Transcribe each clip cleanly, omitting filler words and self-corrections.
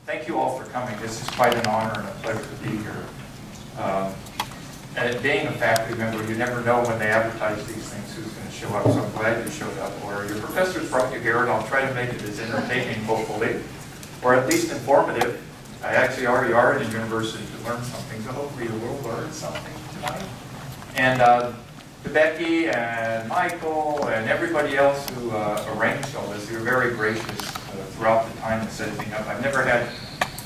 thank you all for coming. This is quite an honor and a pleasure to be here. And being a faculty member, you never know when they advertise these things who's going to show up, so I'm glad you showed up. Or your professors brought you here, and I'll try to make it as entertaining, hopefully, or at least informative. I actually already are in a university to learn something, so hopefully you will learn something tonight. And to Becky and Michael and everybody else who arranged all this, you were very gracious throughout the time and setting up. I've never had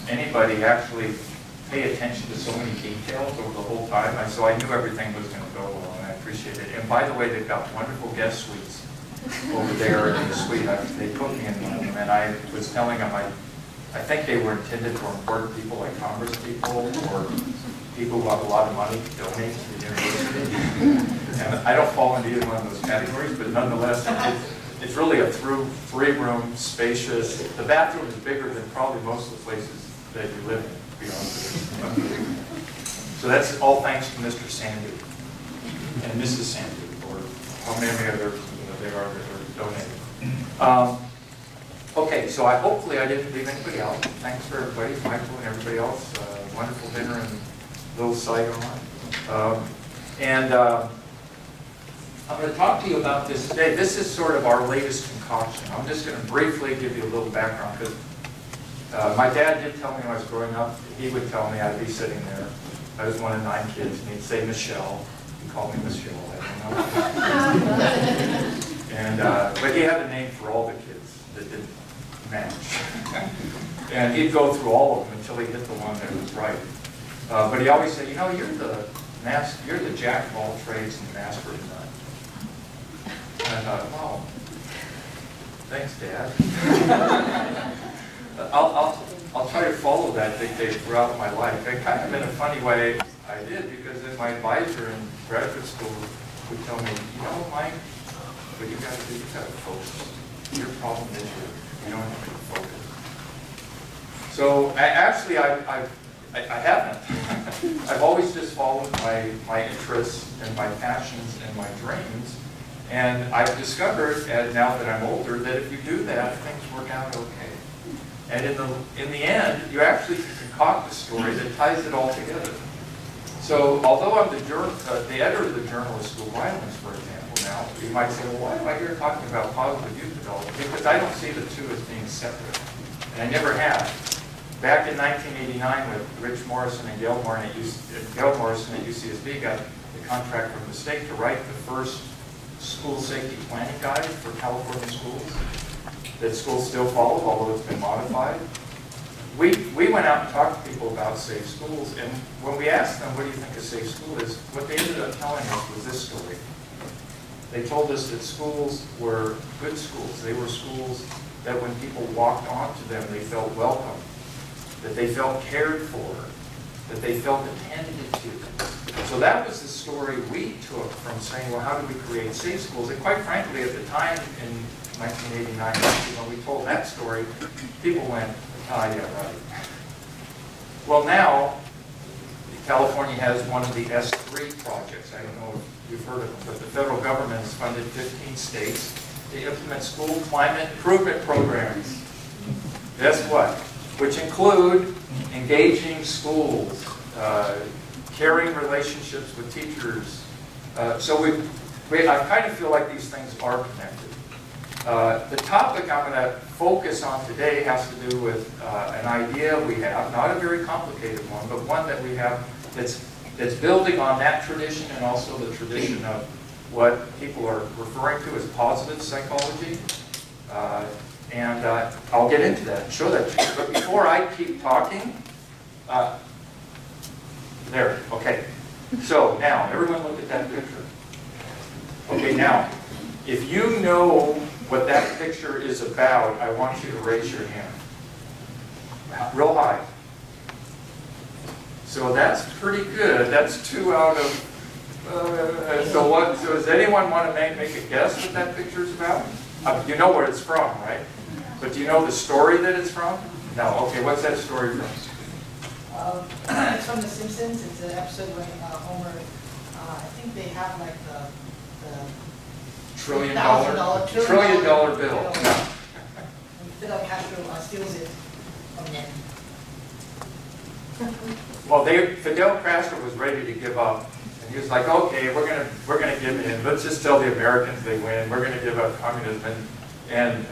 anybody actually pay attention to so many details over the whole time, so I knew everything was going to go well, and I appreciate it. And by the way, they've got wonderful guest suites over there in the suite. They put me in one of them, and I was telling them I think they were intended for important people like Congress people or people who have a lot of money to donate to the university. And I don't fall into either one of those categories, but nonetheless, it's really a three-room, spacious. The bathroom is bigger than probably most of the places that you live in, to be honest with you. So that's all thanks to Mr. Sandu and Mrs. Sandu, or how many others they are that are donating. Okay, so hopefully I didn't leave anybody out. Thanks for everybody, Michael and everybody else. Wonderful dinner and little side on. I'm going to talk to you about this today. This is sort of our latest concoction. I'm just going to briefly give you a little background, because my dad did tell me when I was growing up, he would tell me I'd be sitting there. I was one of 9 kids, and he'd say Michelle. He called me Michelle, I don't know. And, but he had a name for all the kids that didn't match. And he'd go through all of them until he hit the one that was right. But he always said, you know, you're the jack of all trades and master of none. And I thought, wow, thanks, Dad. I'll try to follow that dictate throughout my life. And kind of in a funny way, I did, because then my advisor in graduate school would tell me, you know, Mike, what you got to do, you got to focus. Your problem is you don't have to focus. So I haven't. I've always just followed my interests and my passions and my dreams. And I've discovered, now that I'm older, that if you do that, things work out okay. And in the end, you actually concoct a story that ties it all together. So although I'm the editor of the Journal of School Violence, for example, now, you might say, well, why am I here talking about positive youth development? Because I don't see the two as being separate. And I never have. Back in 1989, with Rich Morrison and Gail Morrison at UCSB got the contract from the state to write the first school safety planning guide for California schools that schools still follow, although it's been modified. We went out and talked to people about safe schools, and when we asked them, what do you think a safe school is, what they ended up telling us was this story. They told us that schools were good schools. They were schools that when people walked onto them, they felt welcome, that they felt cared for, that they felt attended to. So that was the story we took from saying, well, how do we create safe schools? And quite frankly, at the time in 1989, when we told that story, people went, ah, yeah, right. Well, now, California has one of the S3 projects. I don't know if you've heard of them, but the federal government has funded 15 states to implement school climate improvement programs. Guess what? Which include engaging schools, caring relationships with teachers. So I kind of feel like these things are connected. The topic I'm going to focus on today has to do with an idea we have, not a very complicated one, but one that we have that's building on that tradition and also the tradition of what people are referring to as positive psychology. And I'll get into that and show that to you. But before I keep talking, there, okay. So now, everyone look at that picture. Okay, now, if you know what that picture is about, I want you to raise your hand. Real high. So that's pretty good. That's 2 out of... So does anyone want to make a guess what that picture is about? You know where it's from, right? But do you know the story that it's from? No. Okay, what's that story from? It's from The Simpsons. It's an episode when Homer, I think they have like the $1 trillion bill. Fidel Castro steals it from them. Well, Fidel Castro was ready to give up. And he was like, okay, we're gonna give in. Let's just tell the Americans they win. We're gonna give up communism. And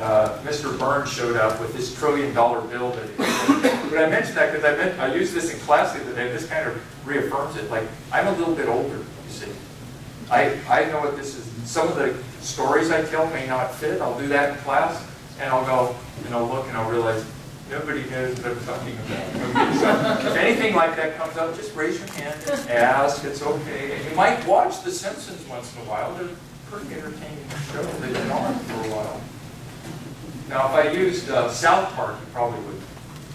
Mr. Burns showed up with this $1 trillion bill that he But I mentioned that because I used this in class the other day. This kind of reaffirms it. Like, I'm a little bit older, you see. I know what this is. Some of the stories I tell may not fit. I'll do that in class, and I'll go, and I'll look, and I'll realize, nobody knows what I'm talking about. Okay, so if anything like that comes up, just raise your hand and ask. It's okay. And you might watch The Simpsons once in a while. They're a pretty entertaining show. They've been on for a while. Now, if I used South Park, you probably would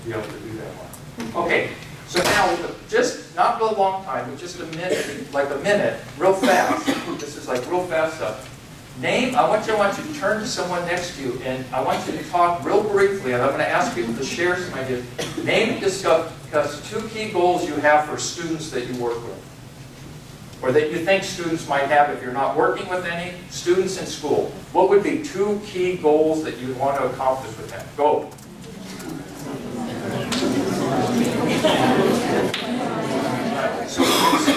be able to do that one. Okay, so now, just not for a long time, but just a minute, like a minute, real fast. This is like real fast stuff. Name, I want you to turn to someone next to you, and I want you to talk real briefly, and I'm going to ask people to share some ideas. Name and discuss 2 key goals you have for students that you work with, or that you think students might have if you're not working with any students in school. What would be 2 key goals that you want to accomplish with them? Go. So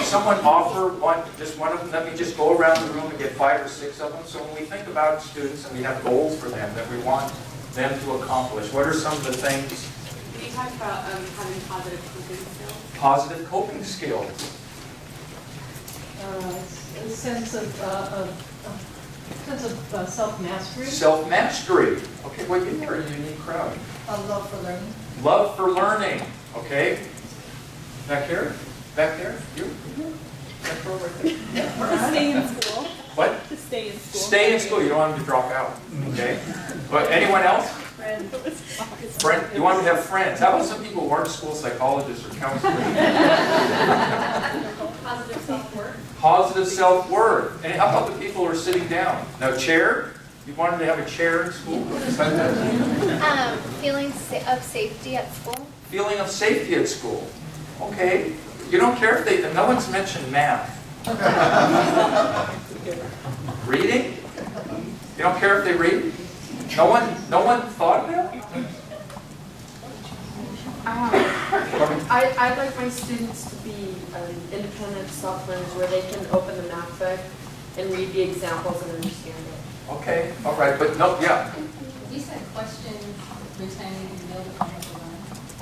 someone offer just one of them? Let me just go around the room and get 5 or 6 of them. So when we think about students and we have goals for them that we want them to accomplish, what are some of the things? You talked about having positive coping skills. Positive coping skills. A sense of self-mastery. Self-mastery. Okay, well, you're a unique crowd. A love for learning. Love for learning. Okay. Back here? Back there? You? Back row right there? To stay in school. What? To stay in school. Stay in school. You don't want them to drop out. Okay. But anyone else? Friend. You want them to have friends. How about some people who aren't school psychologists or counselors? Positive self-worth. Positive self-worth. And how about the people who are sitting down? Now, chair? You want them to have a chair in school? Feeling of safety at school. Feeling of safety at school. Okay. You don't care if they, no one's mentioned math. Reading? You don't care if they read? No one thought of that? I'd like my students to be independent self-learners where they can open the math book and read the examples and understand it. Okay, all right, but no, yeah. You said questions, pretending to know the answer.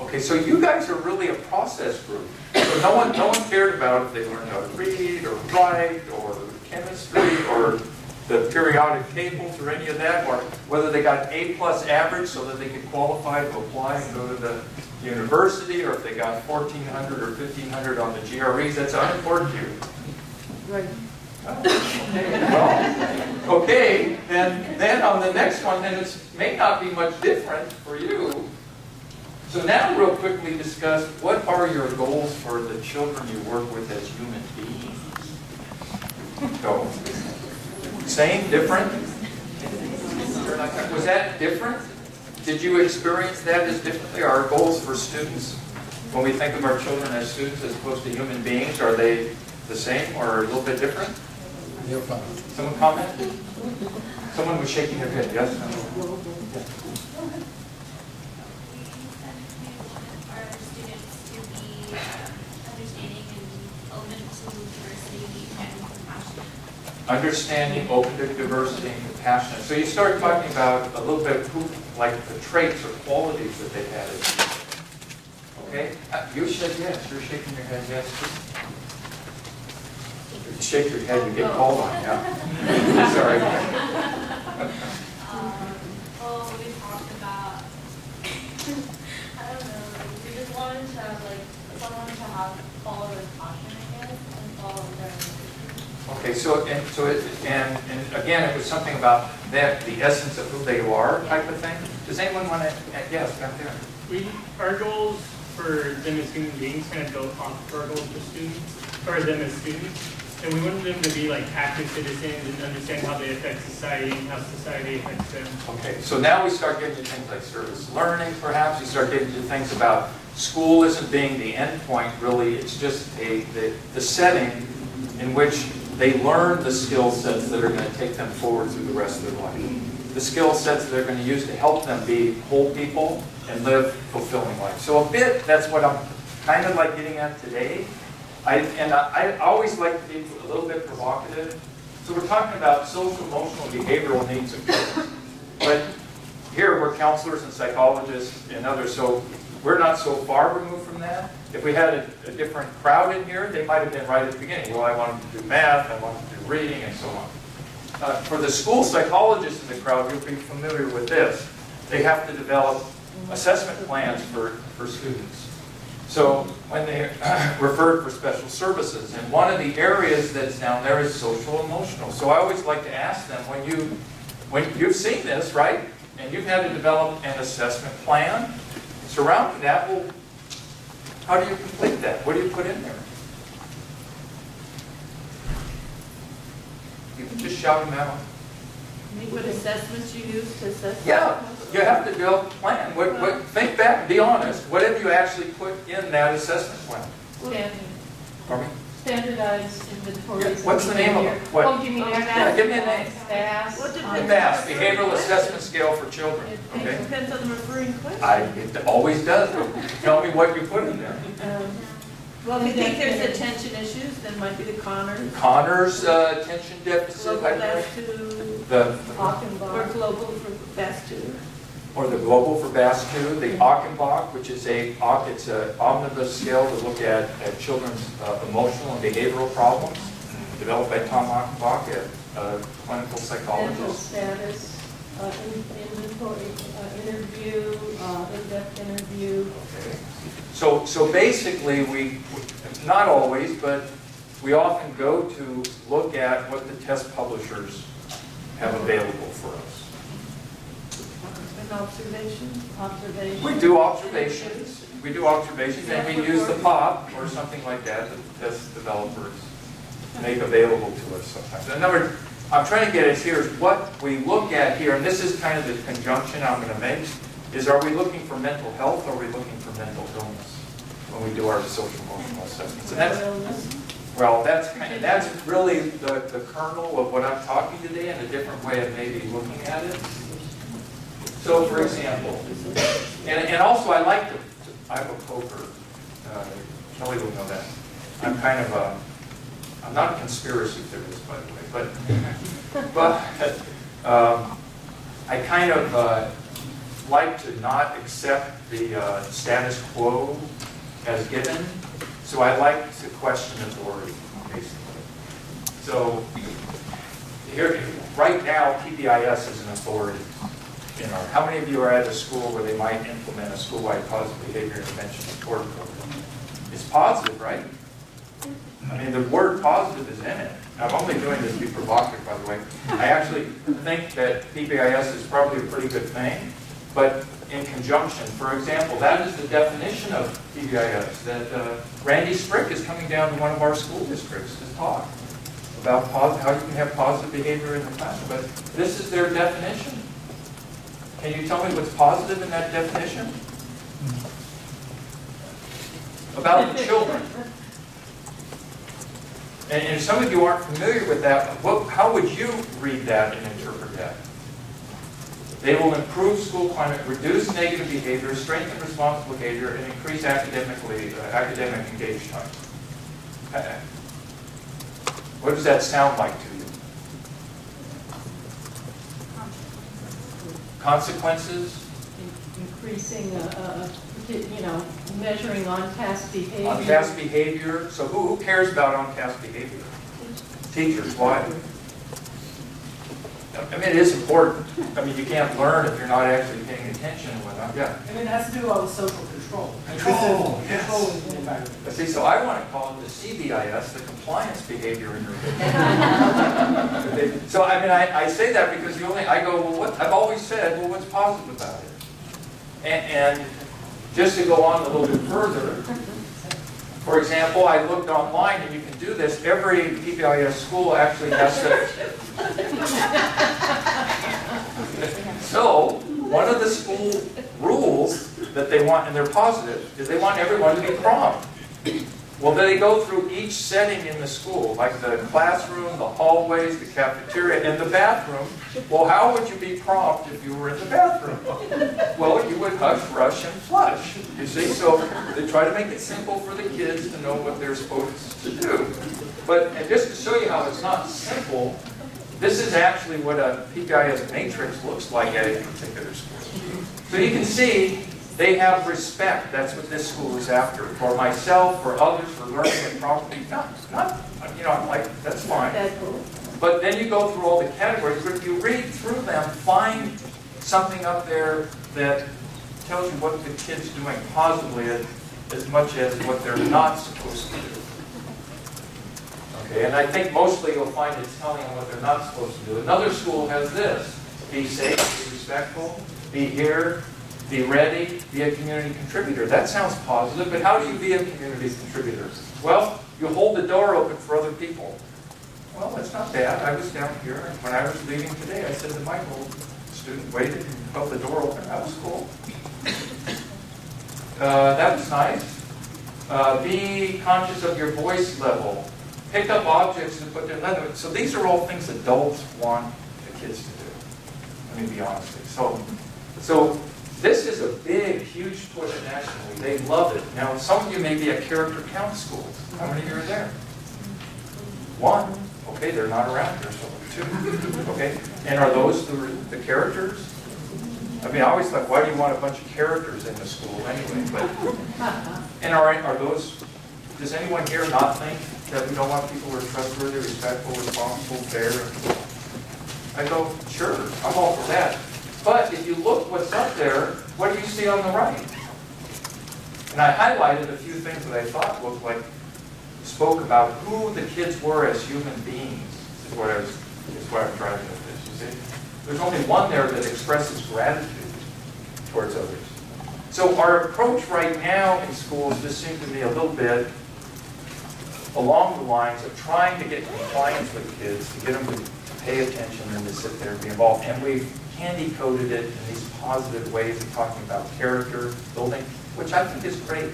Okay, so you guys are really a process group. So no one cared about if they learned how to read or write or chemistry or the periodic tables or any of that, or whether they got A+ average so that they could qualify to apply and go to the university, or if they got 1,400 or 1,500 on the GREs. That's unimportant to you. Right. Okay, well, okay, then on the next one, then it may not be much different for you. So now real quickly discuss what are your goals for the children you work with as human beings? Go. Same, different? Was that different? Did you experience that as differently? Our goals for students, when we think of our children as students as opposed to human beings, are they the same or a little bit different? Someone comment? Someone was shaking their head, yes? Understanding, open to diversity, and compassionate. So you start talking about a little bit who, like the traits or qualities that they had. Okay? You said yes. You're shaking your head yes. If you shake your head, you get called on. Yeah. Sorry. Well, we talked about, I don't know, we just wanted to have, someone to have follow their passion, I guess, and follow their. Okay, so and again, it was something about that, the essence of who they are type of thing. Does anyone want to, yes, back there. Our goals for them as human beings kind of built off of our goals for students, or them as students. And we wanted them to be like active citizens and understand how they affect society and how society affects them. Okay, so now we start getting to things like service learning, perhaps. You start getting to things about school isn't being the end point, really. It's just the setting in which they learn the skill sets that are going to take them forward through the rest of their life. The skill sets that they're going to use to help them be whole people and live fulfilling life. So a bit, that's what I'm kind of like getting at today. I always like to be a little bit provocative. So we're talking about social, emotional, behavioral needs of kids. But here we're counselors and psychologists and others, so we're not so far removed from that. If we had a different crowd in here, they might have been right at the beginning. Well, I wanted to do math, I wanted to do reading, and so on. For the school psychologists in the crowd, you'll be familiar with this. They have to develop assessment plans for students. So when they referred for special services, and one of the areas that's down there is social emotional. So I always like to ask them, when you've seen this, right? And you've had to develop an assessment plan surrounding that, well, how do you complete that? What do you put in there? You can just shout them out. What assessments you use to assess? Yeah, you have to develop a plan. Think back and be honest. What have you actually put in that assessment plan? Pardon me? Standardized inventories. Yeah, what's the name of it? What? Oh, do you mean Yeah, give me a name. BAS? What depends- BAS, Behavioral Assessment Scale for Children. It Okay. depends on the referring question. It always does. Tell me what you put in there. Well, if you think there's attention issues, then might be the Connors, Connors attention deficit, global I think. BAS2, The or Achenbach. global for BAS2. or the global for BAS2, the Achenbach, which is it's an omnibus scale to look at children's emotional and behavioral problems, developed by Tom Achenbach, a clinical Mental psychologist. status, inventory, interview, in-depth interview. Okay. So basically, not always, but we often go to look at what the test publishers have available for us. An observation. We do observations, and we use the POP or something like that test developers make available to us sometimes. Another, I'm trying to get at here is what we look at here, and this is kind of the conjunction I'm going to make, is are we looking for mental health or are we looking for mental illness when we do our social emotional assessments? And that's really the kernel of what I'm talking today and a different way of maybe looking at it. So, for example, and also I like to, I'm a poker, Kelly will know that. I'm kind of I'm not a conspiracy theorist, by the way, but I kind of like to not accept the status quo as given, so I like to question authority, basically. So, here, right now, PBIS is an authority. How many of you are at a school where they might implement a school-wide positive behavior intervention support program? It's positive, right? I mean, the word positive is in it. I'm only doing this to be provocative, by the way. I actually think that PBIS is probably a pretty good thing, but in conjunction, for example, that is the definition of PBIS, that Randy Strick is coming down to one of our school districts to talk about how you can have positive behavior in the classroom, but this is their definition. Can you tell me what's positive in that definition? About the children. And if some of you aren't familiar with that, how would you read that and interpret that? They will improve school climate, reduce negative behavior, strengthen responsible behavior, and increase academic engaged time. What does that sound like to you? Consequences? Increasing, measuring on-task behavior. On-task behavior. So who cares about on-task behavior? Teachers. Why? I mean, it is important. I mean, you can't learn if you're not actually paying attention and whatnot. Yeah. And it has to do with social control. Control, yes. Controlling the environment. See, so I want to call it the CBIS, the compliance behavior intervention. So I mean, I say that because I go, well, I've always said, well, what's positive about it? And just to go on a little bit further, for example, I looked online, and you can do this. Every PBIS school actually has to. So one of the school rules that they want, and they're positive, is they want everyone to be prompt. Well, they go through each setting in the school, like the classroom, the hallways, the cafeteria, and the bathroom. Well, how would you be prompt if you were in the bathroom? Well, you would hush, rush, and flush. You see, so they try to make it simple for the kids to know what they're supposed to do. But and just to show you how it's not simple, this is actually what a PBIS matrix looks like at a particular school. So you can see they have respect. That's what this school is after. For myself, for others, for learning it properly. I'm like, that's fine. But then you go through all the categories. But if you read through them, find something up there that tells you what the kid's doing positively as much as what they're not supposed to do. Okay, and I think mostly you'll find it's telling them what they're not supposed to do. Another school has this. Be safe, be respectful, be here, be ready, be a community contributor. That sounds positive, but how do you be a community contributor? Well, you hold the door open for other people. Well, that's not bad. I was down here, and when I was leaving today, I said to Michael, student waited and held the door open. That was cool. That was nice. Be conscious of your voice level. Pick up objects and put their leather. So these are all things adults want the kids to do. Let me be honest with you. So this is a big, huge push nationally. They love it. Now, some of you may be at character count schools. How many of you are there? One. Okay, they're not around here, so two. Okay, and are those the characters? I mean, I always thought, why do you want a bunch of characters in the school anyway? But and are those? Does anyone here not think that we don't want people who are trustworthy, respectful, responsible, fair? I go, sure, I'm all for that. But if you look what's up there, what do you see on the right? And I highlighted a few things that I thought looked like spoke about who the kids were as human beings. Is what I'm driving at this. You see, there's only one there that expresses gratitude towards others. So our approach right now in schools just seems to be a little bit along the lines of trying to get compliance with kids, to get them to pay attention and to sit there and be involved. And we've candy-coated it in these positive ways of talking about character building, which I think is great.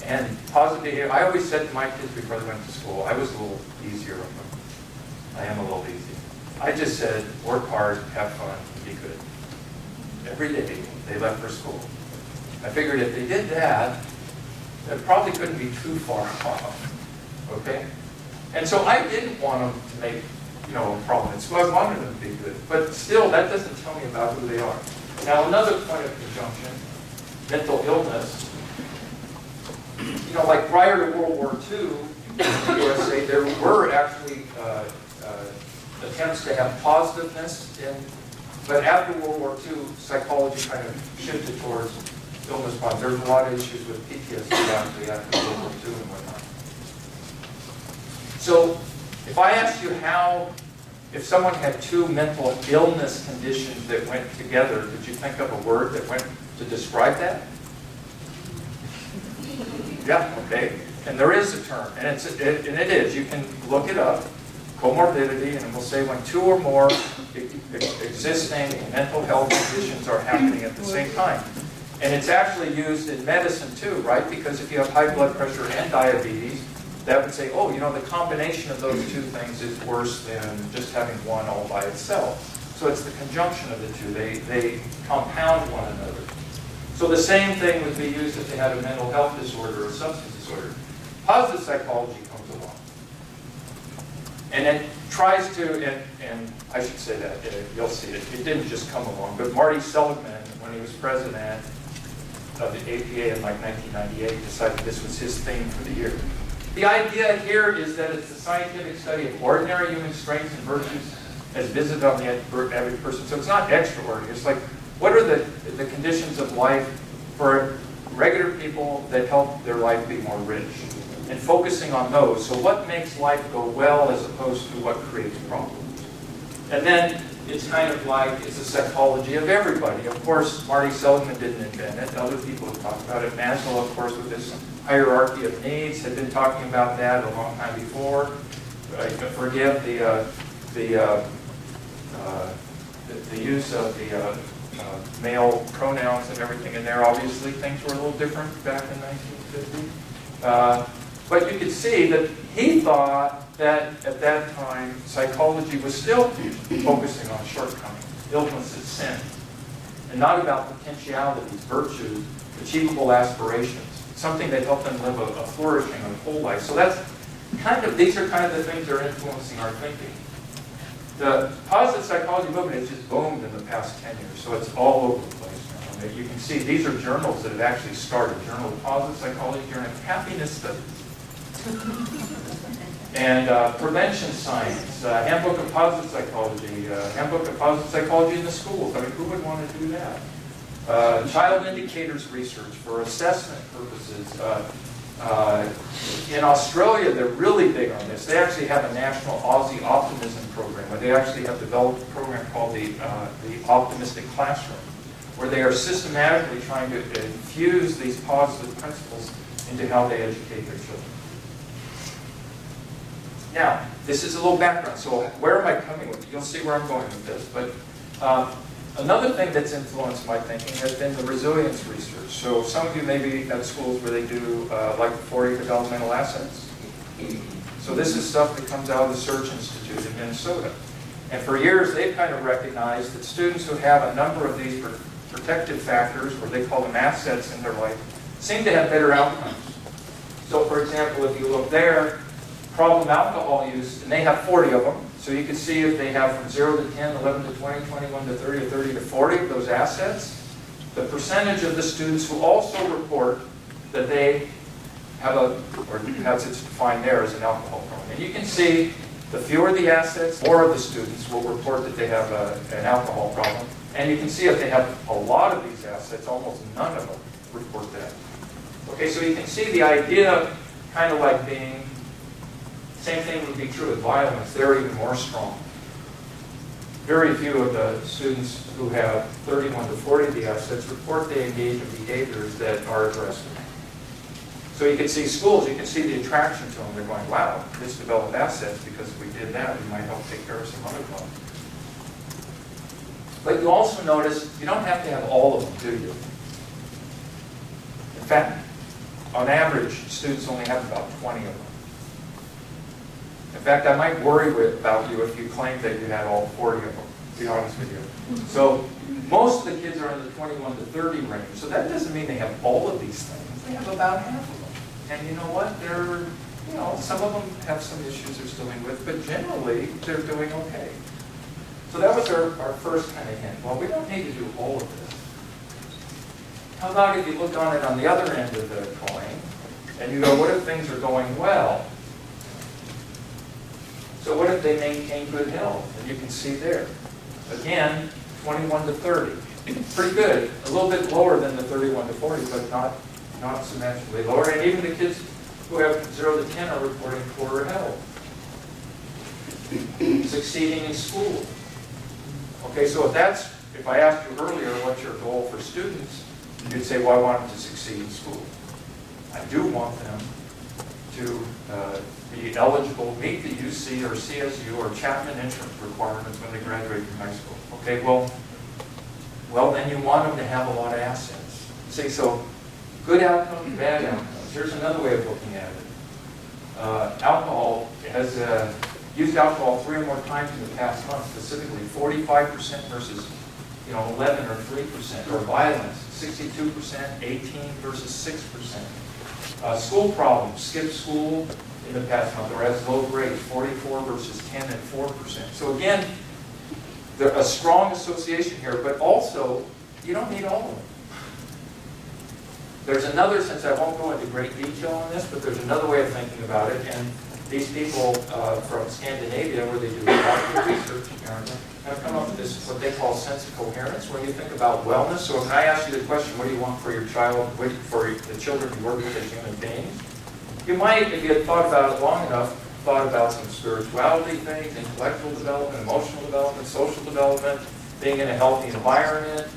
And positive behavior. I always said to my kids before they went to school, I was a little easier on them. I am a little easy. I just said, work hard, have fun, be good. Every day they left for school. I figured if they did that, it probably couldn't be too far off. Okay? And so I didn't want them to make a problem in school. I wanted them to be good. But still, that doesn't tell me about who they are. Now, another point of conjunction, mental illness. Like prior to World War II, in the USA, there were actually attempts to have positiveness but after World War II, psychology kind of shifted towards illness problems. There's a lot of issues with PTSD actually after World War II and whatnot. So if I asked you if someone had two mental illness conditions that went together, did you think of a word that went to describe that? Yeah, okay. And there is a term, and it is. You can look it up, comorbidity, and it will say when two or more existing mental health conditions are happening at the same time. And it's actually used in medicine too, right? Because if you have high blood pressure and diabetes, that would say, oh, the combination of those two things is worse than just having one all by itself. So it's the conjunction of the two. They compound one another. So the same thing would be used if they had a mental health disorder or a substance disorder. Positive psychology comes along. And it tries to, and I should say that, you'll see it, it didn't just come along, but Marty Seligman, when he was president of the APA in like 1998, decided this was his theme for the year. The idea here is that it's the scientific study of ordinary human strengths and virtues as visited on the average person. So it's not extraordinary. It's like, what are the conditions of life for regular people that help their life be more rich? And focusing on those. So what makes life go well as opposed to what creates problems? And then it's kind of like, it's a psychology of everybody. Of course, Marty Seligman didn't invent it. Other people have talked about it. Maslow, of course, with this hierarchy of needs, had been talking about that a long time before. Forgive the use of the male pronouns and everything in there. Obviously, things were a little different back in 1950. But you could see that he thought that at that time, psychology was still focusing on shortcomings, illnesses, sin, and not about potentialities, virtues, achievable aspirations, something that helped them live a flourishing and whole life. So that's these are kind of the things that are influencing our thinking. The positive psychology movement has just boomed in the past 10 years, so it's all over the place now. You can see these are journals that have actually started. Journal of Positive Psychology, Journal of Happiness Studies. And Prevention Science, Handbook of Positive Psychology, Handbook of Positive Psychology in the schools. I mean, who would want to do that? Child indicators research for assessment purposes. In Australia, they're really big on this. They actually have a national Aussie optimism program where they actually have developed a program called the Optimistic Classroom, where they are systematically trying to infuse these positive principles into how they educate their children. Now, this is a little background, so where am I coming with it? You'll see where I'm going with this. But another thing that's influenced my thinking has been the resilience research. So some of you may be at schools where they do like 40 developmental assets. So this is stuff that comes out of the Search Institute in Minnesota. And for years, they've kind of recognized that students who have a number of these protective factors, or they call them assets in their life, seem to have better outcomes. So for example, if you look there, problem alcohol use, and they have 40 of them. So you can see if they have from 0 to 10, 11 to 20, 21 to 30, or 30 to 40 of those assets, the percentage of the students who also report that they have or as it's defined there as an alcohol problem. And you can see the fewer the assets, more of the students will report that they have an alcohol problem. And you can see if they have a lot of these assets, almost none of them report that. Okay, so you can see the idea kind of like being, same thing would be true with violence, they're even more strong. Very few of the students who have 31 to 40 of the assets report they engage in behaviors that are aggressive. So you can see schools, you can see the attraction to them. They're going, wow, this developed assets because if we did that, we might help take care of some other problems. But you also notice you don't have to have all of them, do you? In fact, on average, students only have about 20 of them. In fact, I might worry about you if you claimed that you had all 40 of them, to be honest with you. So most of the kids are in the 21 to 30 range. So that doesn't mean they have all of these things. They have about half of them. And you know what? Some of them have some issues they're dealing with, but generally they're doing okay. So that was our first kind of hint. Well, we don't need to do all of this. How about if you look on it on the other end of the coin, and you go, what if things are going well? So what if they maintain good health? And you can see there. Again, 21 to 30. Pretty good. A little bit lower than the 31 to 40, but not symmetrically lower. And even the kids who have 0 to 10 are reporting poorer health. Succeeding in school. Okay, so if I asked you earlier what's your goal for students, you'd say, well, I want them to succeed in school. I do want them to be eligible, meet the UC or CSU or Chapman entrance requirements when they graduate from high school. Okay, well then you want them to have a lot of assets. See, so good outcomes, bad outcomes. Here's another way of looking at it. Alcohol has used alcohol 3 or more times in the past month, specifically 45% versus 11 or 3%, or violence, 62%, 18 versus 6%. School problems, skipped school in the past month, or as low grades, 44 versus 10 and 4%. So again, there's a strong association here, but also, you don't need all of them. There's another, since I won't go into great detail on this, but there's another way of thinking about it, and these people from Scandinavia, where they do doctoral research, apparently, have come up with this, what they call sense of coherence, when you think about wellness. So when I ask you the question, what do you want for your child, for the children you work with as human beings, you might, if you had thought about it long enough, thought about some spirituality things, intellectual development, emotional development, social development, being in a healthy environment,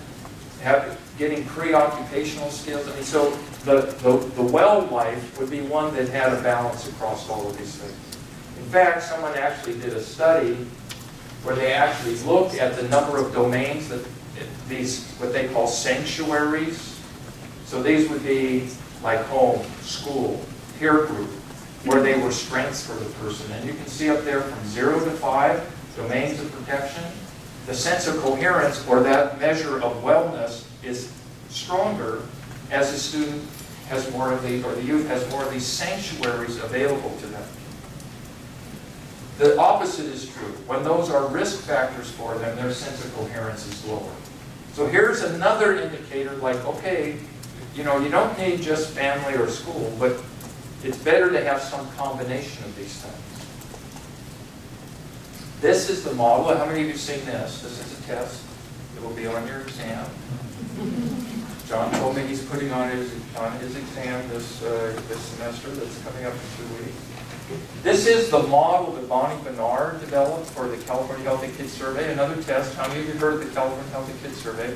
getting pre-occupational skills. I mean, so the well life would be one that had a balance across all of these things. In fact, someone actually did a study where they actually looked at the number of domains that these, what they call sanctuaries. So these would be like home, school, peer group where they were strengths for the person. And you can see up there from 0 to 5, domains of protection. The sense of coherence, or that measure of wellness, is stronger as a student has more of the, or the youth has more of these sanctuaries available to them. The opposite is true. When those are risk factors for them, their sense of coherence is lower. So here's another indicator like, okay, you know, you don't need just family or school, but it's better to have some combination of these things. This is the model. How many of you have seen this? This is a test. It will be on your exam. John told me he's putting on his exam this semester that's coming up in 2 weeks. This is the model that Bonnie Bernard developed for the California Healthy Kids Survey. Another test. How many of you heard of the California Healthy Kids Survey?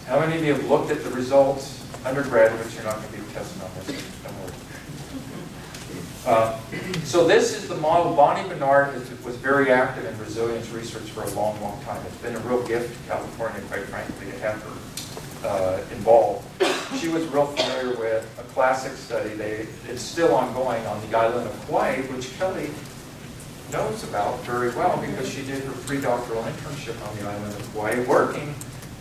How many of you have looked at the results? Undergraduates, you're not going to be testing on this. Don't worry. So this is the model. Bonnie Bernard was very active in resilience research for a long, long time. It's been a real gift to California, quite frankly, to have her involved. She was real familiar with a classic study. It's still ongoing on the island of Hawaii, which Kelly knows about very well because she did her pre-doctoral internship on the island of Hawaii, working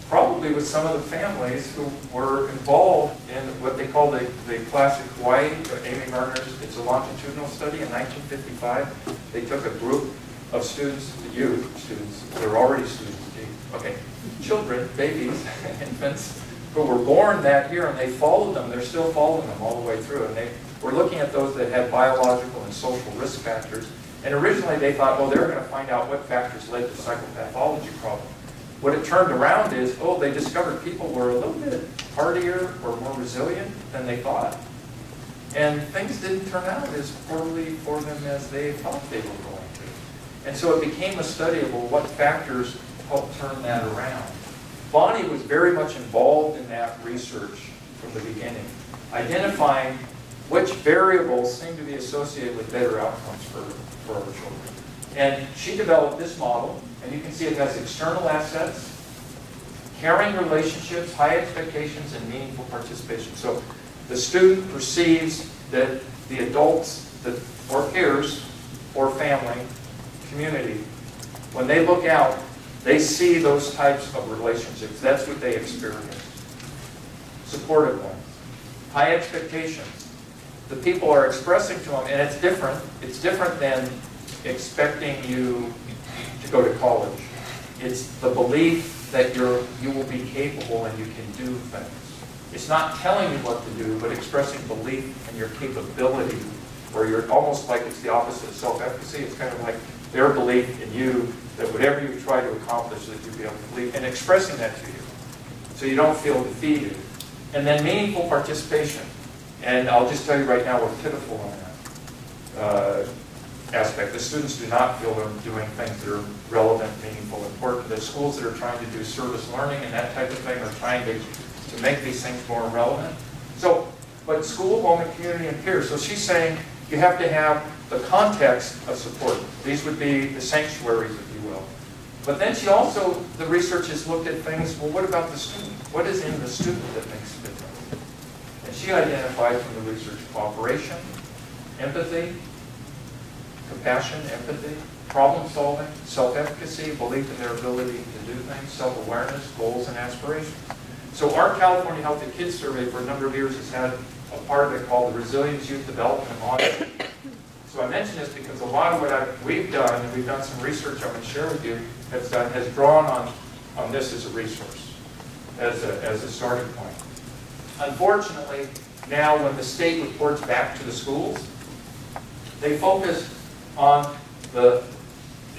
probably with some of the families who were involved in what they call the classic Hawaii, Amy Garner's, it's a longitudinal study in 1955. They took a group of students, students, they're already students, okay, children, babies, infants, who were born that year, and they followed them. They're still following them all the way through. And they were looking at those that had biological and social risk factors. And originally they thought, well, they're going to find out what factors led to psychopathology problems. What it turned around is, oh, they discovered people were a little bit hardier or more resilient than they thought. And things didn't turn out as poorly for them as they thought they were going to. And so it became a study of, well, what factors helped turn that around. Bonnie was very much involved in that research from the beginning, identifying which variables seem to be associated with better outcomes for our children. And she developed this model, and you can see it has external assets, caring relationships, high expectations, and meaningful participation. So the student perceives that the adults, or peers, or family, community, when they look out, they see those types of relationships. That's what they experience. Supportive ones. High expectations. The people are expressing to them, and it's different. It's different than expecting you to go to college. It's the belief that you will be capable and you can do things. It's not telling you what to do, but expressing belief in your capability, where you're almost like it's the opposite of self-efficacy. It's kind of like their belief in you, that whatever you try to accomplish, that you'll be able to believe, and expressing that to you, so you don't feel defeated. And then meaningful participation. And I'll just tell you right now, we're pitiful on that aspect. The students do not feel they're doing things that are relevant, meaningful, important. The schools that are trying to do service learning and that type of thing are trying to make these things more relevant. So, but school, home, and community, and peers. So she's saying you have to have the context of support. These would be the sanctuaries, if you will. But then she also, the research has looked at things, well, what about the student? What is in the student that makes a difference? And she identified from the research cooperation, empathy, compassion, empathy, problem solving, self-efficacy, belief in their ability to do things, self-awareness, goals, and aspirations. So our California Healthy Kids Survey for a number of years has had a part of it called the Resilience Youth Development Model. So I mention this because a lot of what we've done, and we've done some research I'm going to share with you, has drawn on this as a resource, as a starting point. Unfortunately, now when the state reports back to the schools, they focus on the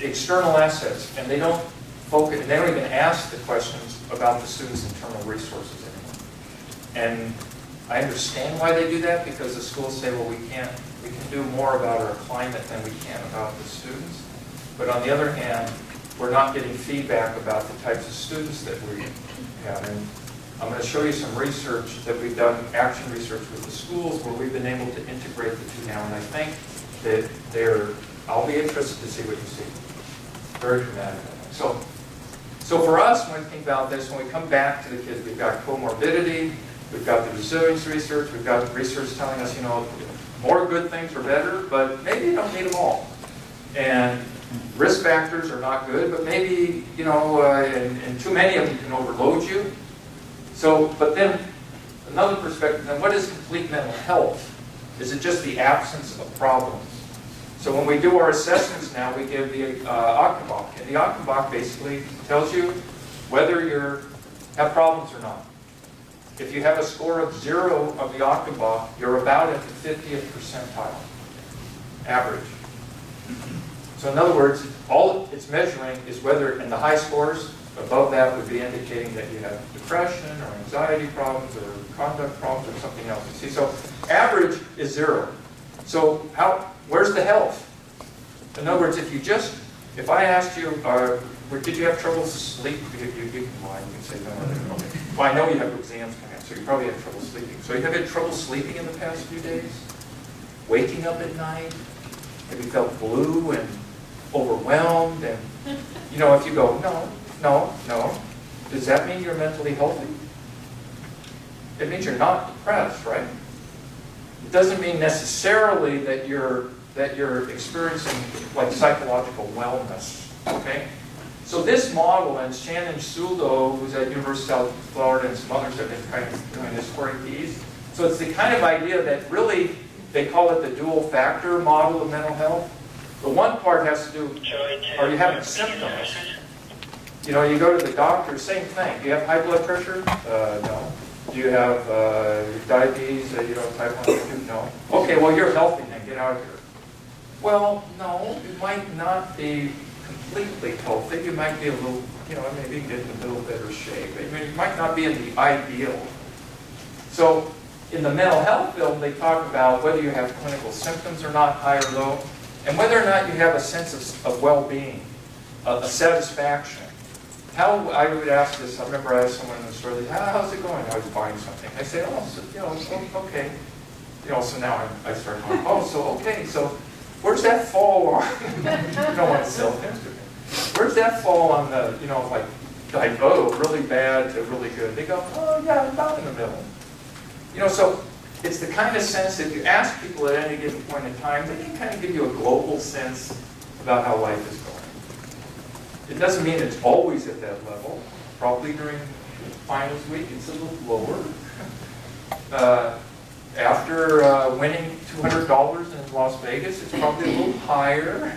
external assets, and they don't focus, they don't even ask the questions about the students' internal resources anymore. And I understand why they do that, because the schools say, well, we can do more about our climate than we can about the students. But on the other hand, we're not getting feedback about the types of students that we have. And I'm going to show you some research that we've done, action research with the schools, where we've been able to integrate the two now. And I think that I'll be interested to see what you see. Very dramatic. So for us, when we think about this, when we come back to the kids, we've got comorbidity, we've got the resilience research, we've got the research telling us, more good things are better, but maybe you don't need them all. And risk factors are not good, but maybe, you know, and too many of them can overload you. So, but then another perspective, then what is complete mental health? Is it just the absence of problems? So when we do our assessments now, we give the Octobok. And the Octobok basically tells you whether you have problems or not. If you have a score of 0 of the Octobok, you're about at the 50th percentile, average. So in other words, all it's measuring is whether, and the high scores above that would be indicating that you have depression or anxiety problems or conduct problems or something else. You see, so average is 0. So where's the health? In other words, if I asked you, did you have trouble sleeping? You can lie, you can say no. Okay. Well, I know you have exams coming up, so you probably had trouble sleeping. So you have had trouble sleeping in the past few days? Waking up at night? Have you felt blue and overwhelmed? And, you know, if you go, no, does that mean you're mentally healthy? It means you're not depressed, right? It doesn't mean necessarily that you're experiencing like psychological wellness, okay? So this model, and Shannon Suldo, who's at University of South Florida, and some others have been kind of doing this for keys. So it's the kind of idea that really, they call it the dual factor model of mental health. The one part has to do, are you having symptoms? You know, you go to the doctor, same thing. Do you have high blood pressure? No. Do you have diabetes, type 1, 2? No. Okay, well, you're healthy then, get out of here. Well, no, you might not be completely healthy. You might be a little, maybe get in a little better shape. I mean, you might not be in the ideal. So in the mental health field, they talk about whether you have clinical symptoms or not, high or low, and whether or not you have a sense of well-being, a satisfaction. How I would ask this, I remember I asked someone in the store, how's it going? I was buying something. I say, okay. So now I start going, okay, so where's that fall on? You don't want to self-interview. Where's that fall on the, like really bad to really good? They go, yeah, about in the middle. So it's the kind of sense that if you ask people at any given point in time, they can kind of give you a global sense about how life is going. It doesn't mean it's always at that level. Probably during finals week, it's a little lower. After winning $200 in Las Vegas, it's probably a little higher.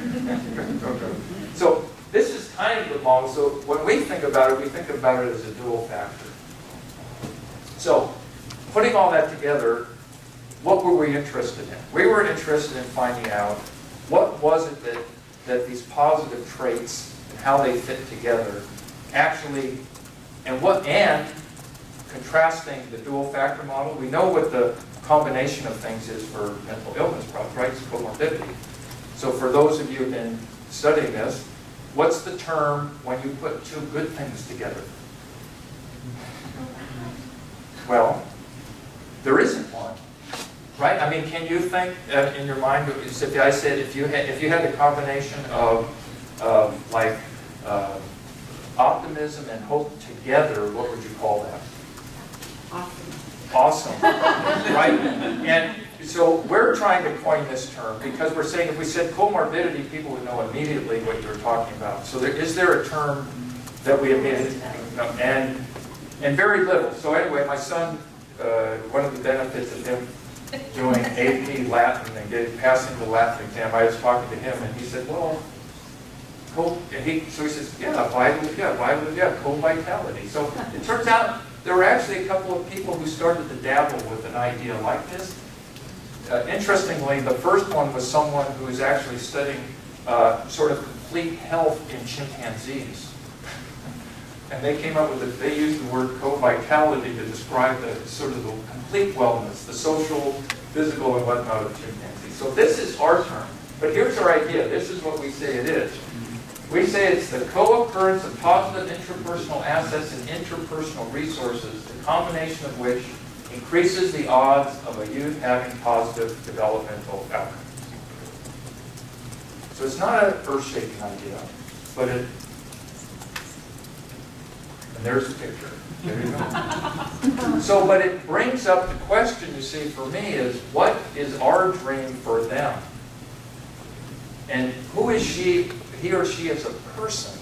So this is kind of the model. So when we think about it, we think about it as a dual factor. So putting all that together, what were we interested in? We were interested in finding out what was it that these positive traits and how they fit together actually, and contrasting the dual factor model. We know what the combination of things is for mental illness problems, right? It's comorbidity. So for those of you who've been studying this, what's the term when you put two good things together? Well, there isn't one, right? I mean, can you think in your mind, if I said if you had a combination of optimism and hope together, what would you call that? Awesome, right? And so we're trying to coin this term because we're saying if we said comorbidity, people would know immediately what you're talking about. So is there a term that we immediately know? And very little. So anyway, my son, one of the benefits of him doing AP Latin and passing the Latin exam, I was talking to him and he said, well, he says, co-vitality. So it turns out there were actually a couple of people who started to dabble with an idea like this. Interestingly, the first one was someone who was actually studying sort of complete health in chimpanzees. And they came up with they used the word co-vitality to describe the sort of the complete wellness, the social, physical, and whatnot of chimpanzees. So this is our term. But here's our idea. This is what we say it is. We say it's the co-occurrence of positive interpersonal assets and interpersonal resources, the combination of which increases the odds of a youth having positive developmental outcomes. So it's not an earth-shaking idea, but And there's the picture. There you go. So, but it brings up the question, you see, for me is, what is our dream for them? And who is he or she as a person?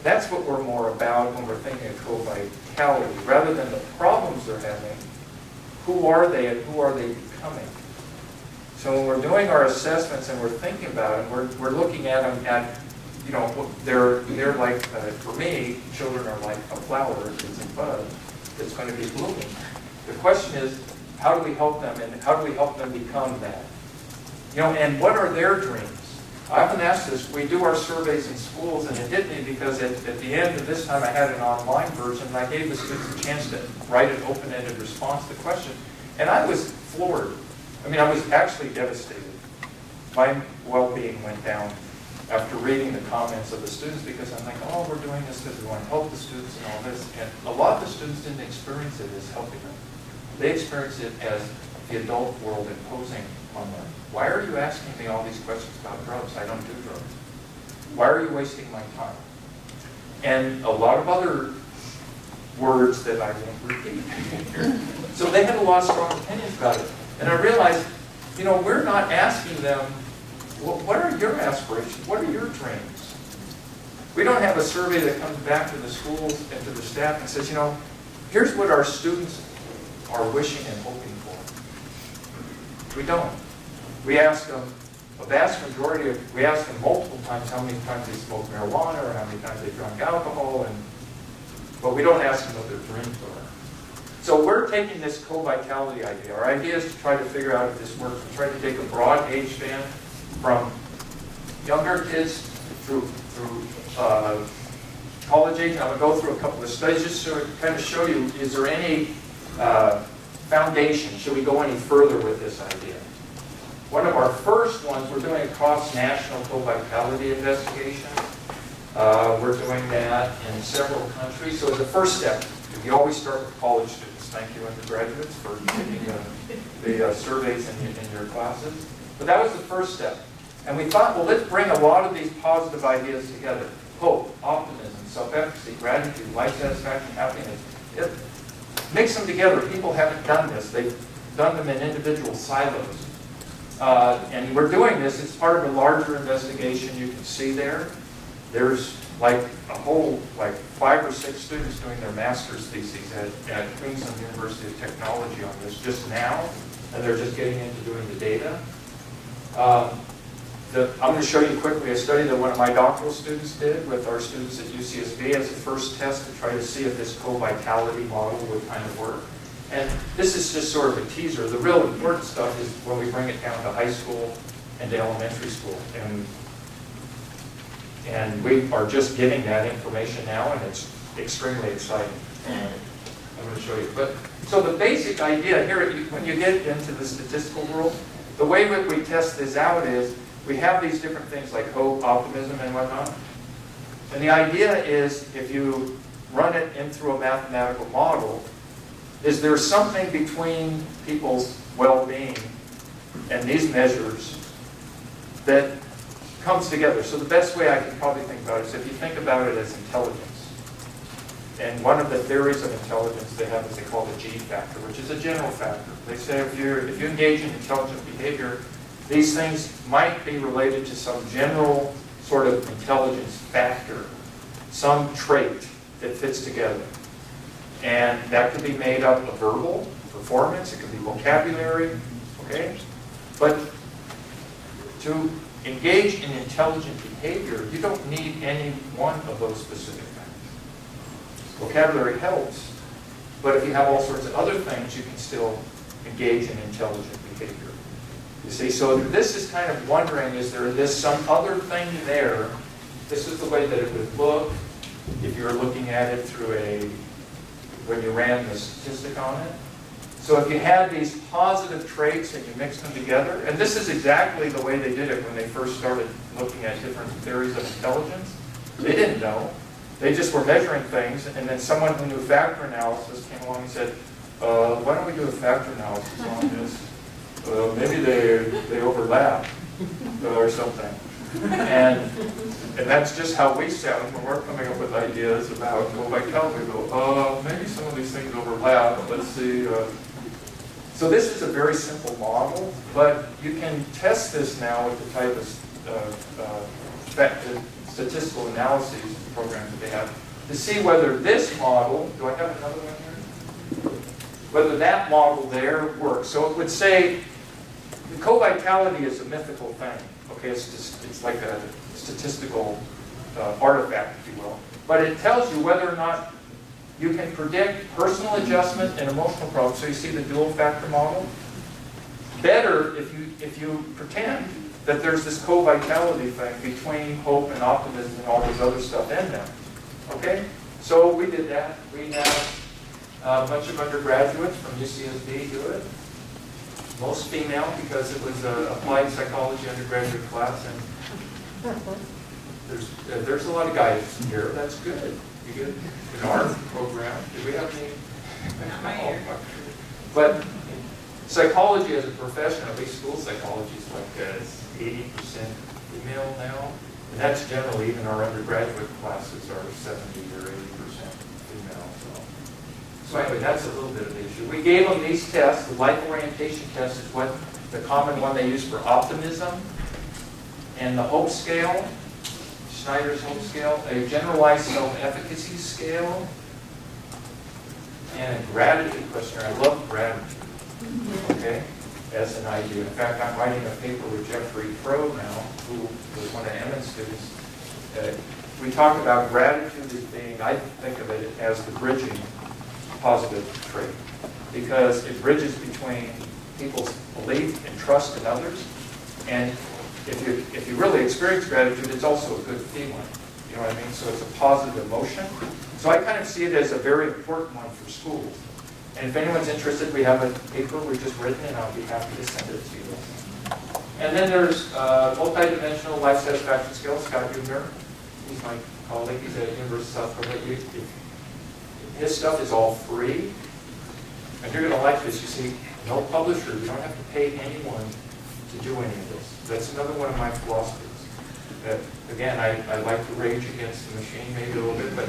That's what we're more about when we're thinking of co-vitality. Rather than the problems they're having, who are they and who are they becoming? So when we're doing our assessments and we're thinking about it, we're looking at them at, you know, they're like, for me, children are like a flower, it's a bud that's going to be blooming. The question is, how do we help them, and how do we help them become that? You know, and what are their dreams? I often ask this, we do our surveys in schools, and it hit me because at the end of this time I had an online version, and I gave the students a chance to write an open-ended response to the question. And I was floored. I mean, I was actually devastated. My well-being went down after reading the comments of the students, because I'm like, oh, we're doing this because we want to help the students and all this. And a lot of the students didn't experience it as helping them. They experienced it as the adult world imposing on them. Why are you asking me all these questions about drugs? I don't do drugs. Why are you wasting my time? And a lot of other words that I won't repeat. So they had a lot of strong opinions about it. And I realized, you know, we're not asking them, what are your aspirations? What are your dreams? We don't have a survey that comes back to the schools and to the staff and says, you know, here's what our students are wishing and hoping for. We don't. We ask them, a vast majority of, we ask them multiple times how many times they smoke marijuana or how many times they drunk alcohol, but we don't ask them what their dreams are. So we're taking this co-vitality idea. Our idea is to try to figure out if this works. We try to take a broad age span from younger kids through college age. I'm going to go through a couple of studies just to kind of show you, is there any foundation? Should we go any further with this idea? One of our first ones, we're doing a cross-national co-vitality investigation. We're doing that in several countries. So as a first step, we always start with college students. Thank you, undergraduates, for taking the surveys in your classes. But that was the first step. And we thought, well, let's bring a lot of these positive ideas together. Hope, optimism, self-efficacy, gratitude, life satisfaction, happiness. Mix them together. People haven't done this. They've done them in individual silos. And we're doing this. It's part of a larger investigation you can see there. There's like a whole, like 5 or 6 students doing their master's theses at Queensland University of Technology on this just now, and they're just getting into doing the data. I'm going to show you quickly a study that one of my doctoral students did with our students at UCSB as a first test to try to see if this co-vitality model would kind of work. And this is just sort of a teaser. The real important stuff is when we bring it down to high school and to elementary school. And we are just getting that information now, and it's extremely exciting. I'm going to show you. But so the basic idea here, when you get into the statistical world, the way that we test this out is we have these different things like hope, optimism, and whatnot. And the idea is, if you run it in through a mathematical model, is there something between people's well-being and these measures that comes together. So the best way I can probably think about it is if you think about it as intelligence. And one of the theories of intelligence they have is they call the G factor, which is a general factor. They say if you engage in intelligent behavior, these things might be related to some general sort of intelligence factor, some trait that fits together. And that could be made up of verbal performance, it could be vocabulary, okay? But to engage in intelligent behavior, you don't need any one of those specific things. Vocabulary helps, but if you have all sorts of other things, you can still engage in intelligent behavior. You see, so this is kind of wondering, is there some other thing there? This is the way that it would look if you were looking at it through when you ran the statistic on it. So if you had these positive traits and you mixed them together, and this is exactly the way they did it when they first started looking at different theories of intelligence. They didn't know. They just were measuring things, and then someone who knew factor analysis came along and said, why don't we do a factor analysis on this? Maybe they overlap or something. And that's just how we sound when we're coming up with ideas about co-vitality. We go, maybe some of these things overlap, but let's see. So this is a very simple model, but you can test this now with the type of statistical analyses programs that they have to see whether this model, do I have another one here? Whether that model there works. So it would say the co-vitality is a mythical thing. Okay, it's like a statistical artifact, if you will. But it tells you whether or not you can predict personal adjustment and emotional problems. So you see the dual factor model? Better if you pretend that there's this co-vitality thing between hope and optimism and all this other stuff in them. Okay? So we did that. We have a bunch of undergraduates from UCSD do it. Most female because it was an applied psychology undergraduate class, and there's a lot of guys here. That's good. You get an art program. Do we have any? No. But psychology as a profession, at least school psychology, is like 80% female now. And that's generally, even our undergraduate classes are 70 or 80% female. So anyway, that's a little bit of the issue. We gave them these tests. The life orientation test is what the common one they use for optimism. And the hope scale, Schneider's hope scale, a generalized self-efficacy scale, and a gratitude questionnaire. I love gratitude, okay, as an idea. In fact, I'm writing a paper with Jeffrey Crow now, who was one of Emmons' students. We talk about gratitude as being, I think of it as the bridging positive trait, because it bridges between people's belief and trust in others. And if you really experience gratitude, it's also a good feeling. You know what I mean? So it's a positive emotion. So I kind of see it as a very important one for schools. And if anyone's interested, we have a paper we've just written, and I'll be happy to send it to you. And then there's multidimensional life satisfaction scale. Scott Hubner, he's my colleague. He's at University of South Carolina. His stuff is all free. And you're going to like this. You see, no publisher. You don't have to pay anyone to do any of this. That's another one of my philosophies. Again, I like to rage against the machine maybe a little bit, but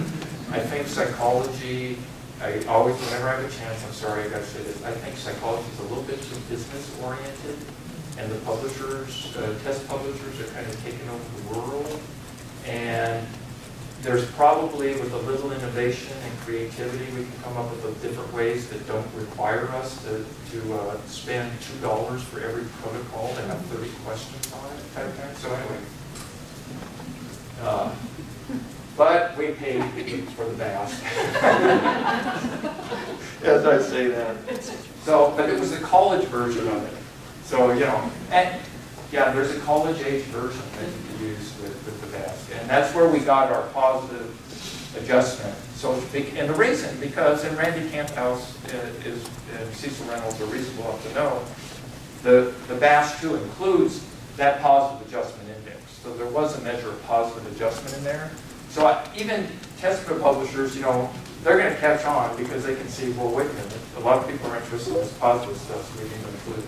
I think psychology, I always, whenever I have a chance, I'm sorry I got to say this, I think psychology is a little bit too business-oriented, and the publishers, test publishers are kind of taking over the world, and there's probably, with a little innovation and creativity, we can come up with different ways that don't require us to spend $2 for every protocol that have 30 questions on it, type thing. So anyway, but we paid for the bass, as I say that. So, but it was the college version of it. So, you know, and yeah, there's a college-age version that you can use with the bass. And that's where we got our positive adjustment. So, and the reason, because in Randy Camphouse and Cecil Reynolds are reasonable enough to know, the BAS 2 includes that positive adjustment index. So there was a measure of positive adjustment in there. So even test book publishers, you know, they're going to catch on because they can see, well, wait a minute, a lot of people are interested in this positive stuff, so we need to include it.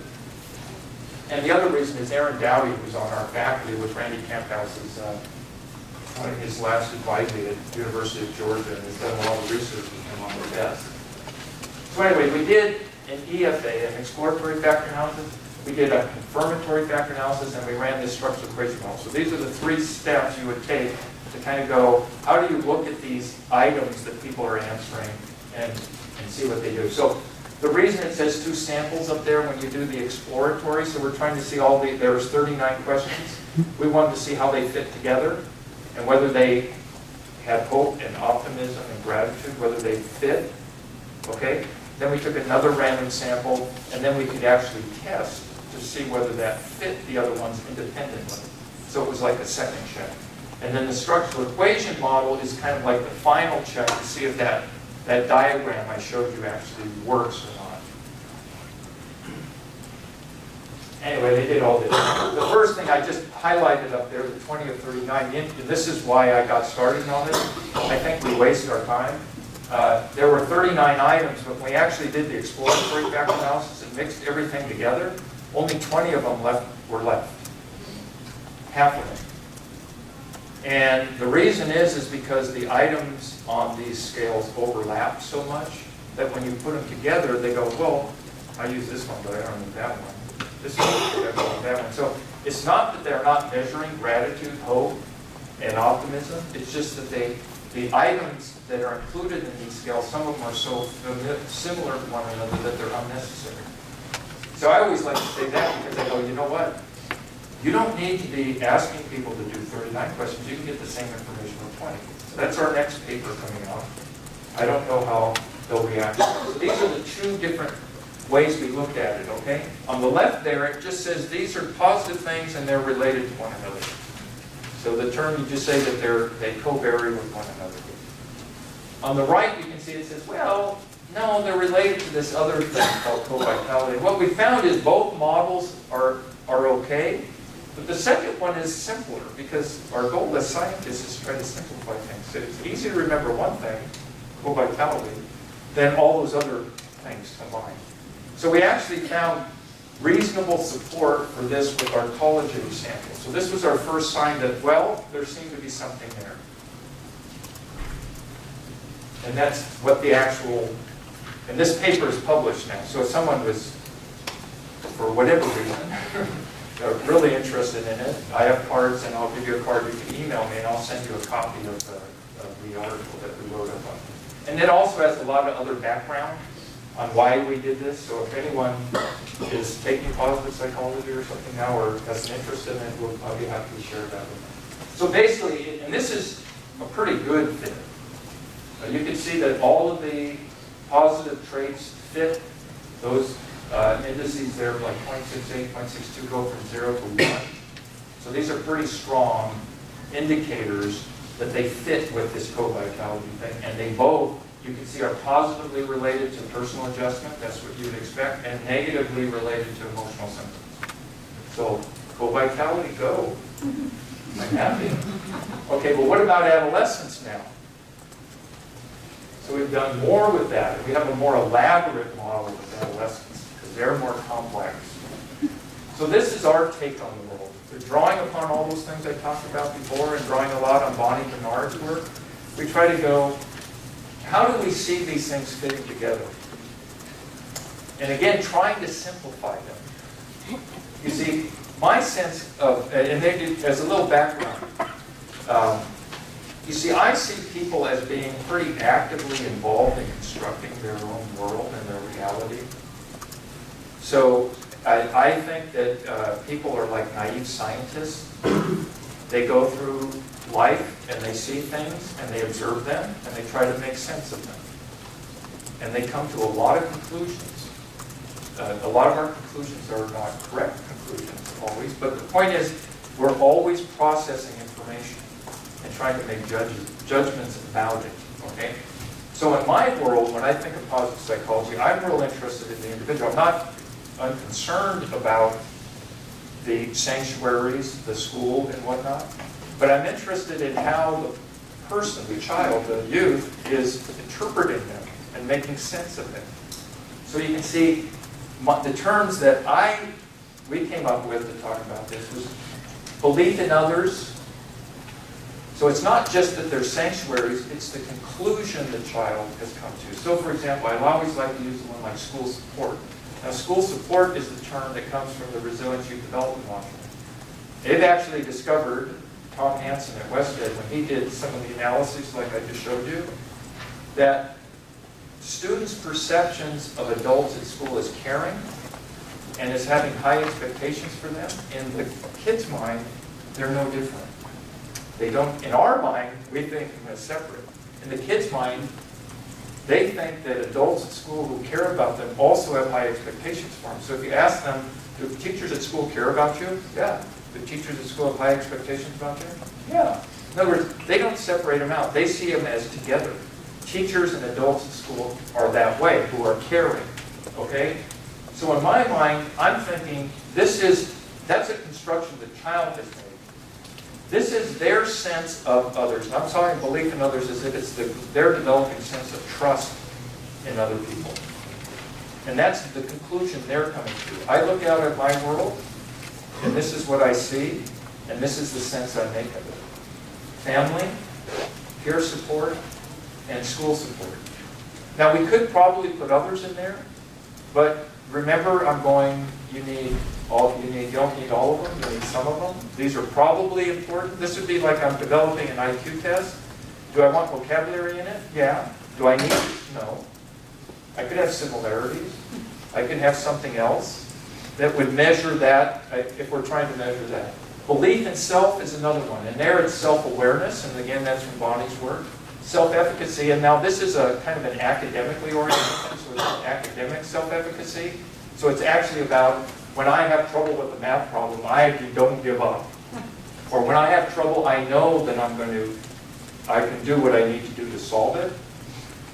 And the other reason is Aaron Dowdy, who's on our faculty with Randy Camphouse's, one of his last advisee at the University of Georgia, and has done a lot of research with him on the test. So anyway, we did an EFA, an exploratory factor analysis. We did a confirmatory factor analysis, and we ran this structural equation model. So these are the 3 steps you would take to kind of go, how do you look at these items that people are answering and see what they do. So the reason it says 2 samples up there when you do the exploratory, so we're trying to see there's 39 questions. We wanted to see how they fit together and whether they had hope and optimism and gratitude, whether they fit, okay? Then we took another random sample, and then we could actually test to see whether that fit the other ones independently. So it was like a second check. And then the structural equation model is kind of like the final check to see if that diagram I showed you actually works or not. Anyway, they did all this. The first thing I just highlighted up there, the 20 of 39, and this is why I got started on this. I think we wasted our time. There were 39 items, but when we actually did the exploratory factor analysis and mixed everything together, only 20 of them were left. Half of them. And the reason is because the items on these scales overlap so much that when you put them together, they go, well, I use this one, but I don't need that one. This one, but I don't need that one. So it's not that they're not measuring gratitude, hope, and optimism. It's just that the items that are included in these scales, some of them are so similar to one another that they're unnecessary. So I always like to say that because I go, you know what? You don't need to be asking people to do 39 questions. You can get the same information with 20. So that's our next paper coming out. I don't know how they'll react. So these are the two different ways we looked at it, okay? On the left there, it just says these are positive things and they're related to one another. So the term, you just say that they co-vary with one another. On the right, you can see it says, well, no, they're related to this other thing called co-vitality. What we found is both models are okay, but the second one is simpler because our goal as scientists is to try to simplify things. So it's easy to remember one thing, co-vitality, than all those other things combined. So we actually found reasonable support for this with our college age sample. So this was our first sign that, well, there seemed to be something there. And that's what the actual, and this paper is published now. So if someone was, for whatever reason, really interested in it, I have cards and I'll give you a card. You can email me and I'll send you a copy of the article that we wrote up on. And it also has a lot of other background on why we did this. So if anyone is taking positive psychology or something now or has an interest in it, I'll be happy to share that with them. So basically, and this is a pretty good fit. You can see that all of the positive traits fit. Those indices there, like 0.68, 0.62, go from 0 to 1. So these are pretty strong indicators that they fit with this co-vitality thing. And they both, you can see, are positively related to personal adjustment. That's what you would expect. And negatively related to emotional symptoms. So co-vitality, go. I'm happy. Okay, well, what about adolescents now? So we've done more with that. We have a more elaborate model with adolescents because they're more complex. So this is our take on the world. We're drawing upon all those things I talked about before and drawing a lot on Bonnie Bernard's work. We try to go, how do we see these things fitting together? And again, trying to simplify them. You see, my sense of, and as a little background, you see, I see people as being pretty actively involved in constructing their own world and their reality. So I think that people are like naive scientists. They go through life and they see things and they observe them and they try to make sense of them. And they come to a lot of conclusions. A lot of our conclusions are not correct conclusions always, but the point is we're always processing information and trying to make judgments about it, okay? So in my world, when I think of positive psychology, I'm real interested in the individual. I'm not unconcerned about the sanctuaries, the school, and whatnot, but I'm interested in how the person, the child, the youth, is interpreting them and making sense of them. So you can see the terms that we came up with to talk about this was belief in others. So it's not just that they're sanctuaries, it's the conclusion the child has come to. So for example, I always like to use the one like school support. Now school support is the term that comes from the Resilience Youth Development Module. They've actually discovered, Tom Hansen at Wested, when he did some of the analysis like I just showed you, that students' perceptions of adults at school as caring and as having high expectations for them, in the kids' mind, they're no different. They don't, in our mind, we think of them as separate. In the kids' mind, they think that adults at school who care about them also have high expectations for them. So if you ask them, do teachers at school care about you? Yeah. Do teachers at school have high expectations about you? Yeah. In other words, they don't separate them out. They see them as together. Teachers and adults at school are that way, who are caring. Okay? So in my mind, I'm thinking, that's a construction the child has made. This is their sense of others. And I'm talking belief in others as if it's their developing sense of trust in other people. And that's the conclusion they're coming to. I look out at my world, and this is what I see, and this is the sense I make of it. family, peer support, and school support. Now, we could probably put others in there, but remember, I'm going, you don't need all of them, you need some of them. These are probably important. This would be like I'm developing an IQ test. Do I want vocabulary in it? Yeah. Do I need it? No. I could have similarities. I could have something else that would measure that, if we're trying to measure that. Belief in self is another one. And there it's self-awareness, and again, that's from Bonnie's work. Self-efficacy, and now this is a kind of an academically oriented thing, so it's an academic self-efficacy. So it's actually about when I have trouble with a math problem, I don't give up. Or when I have trouble, I know that I can do what I need to do to solve it.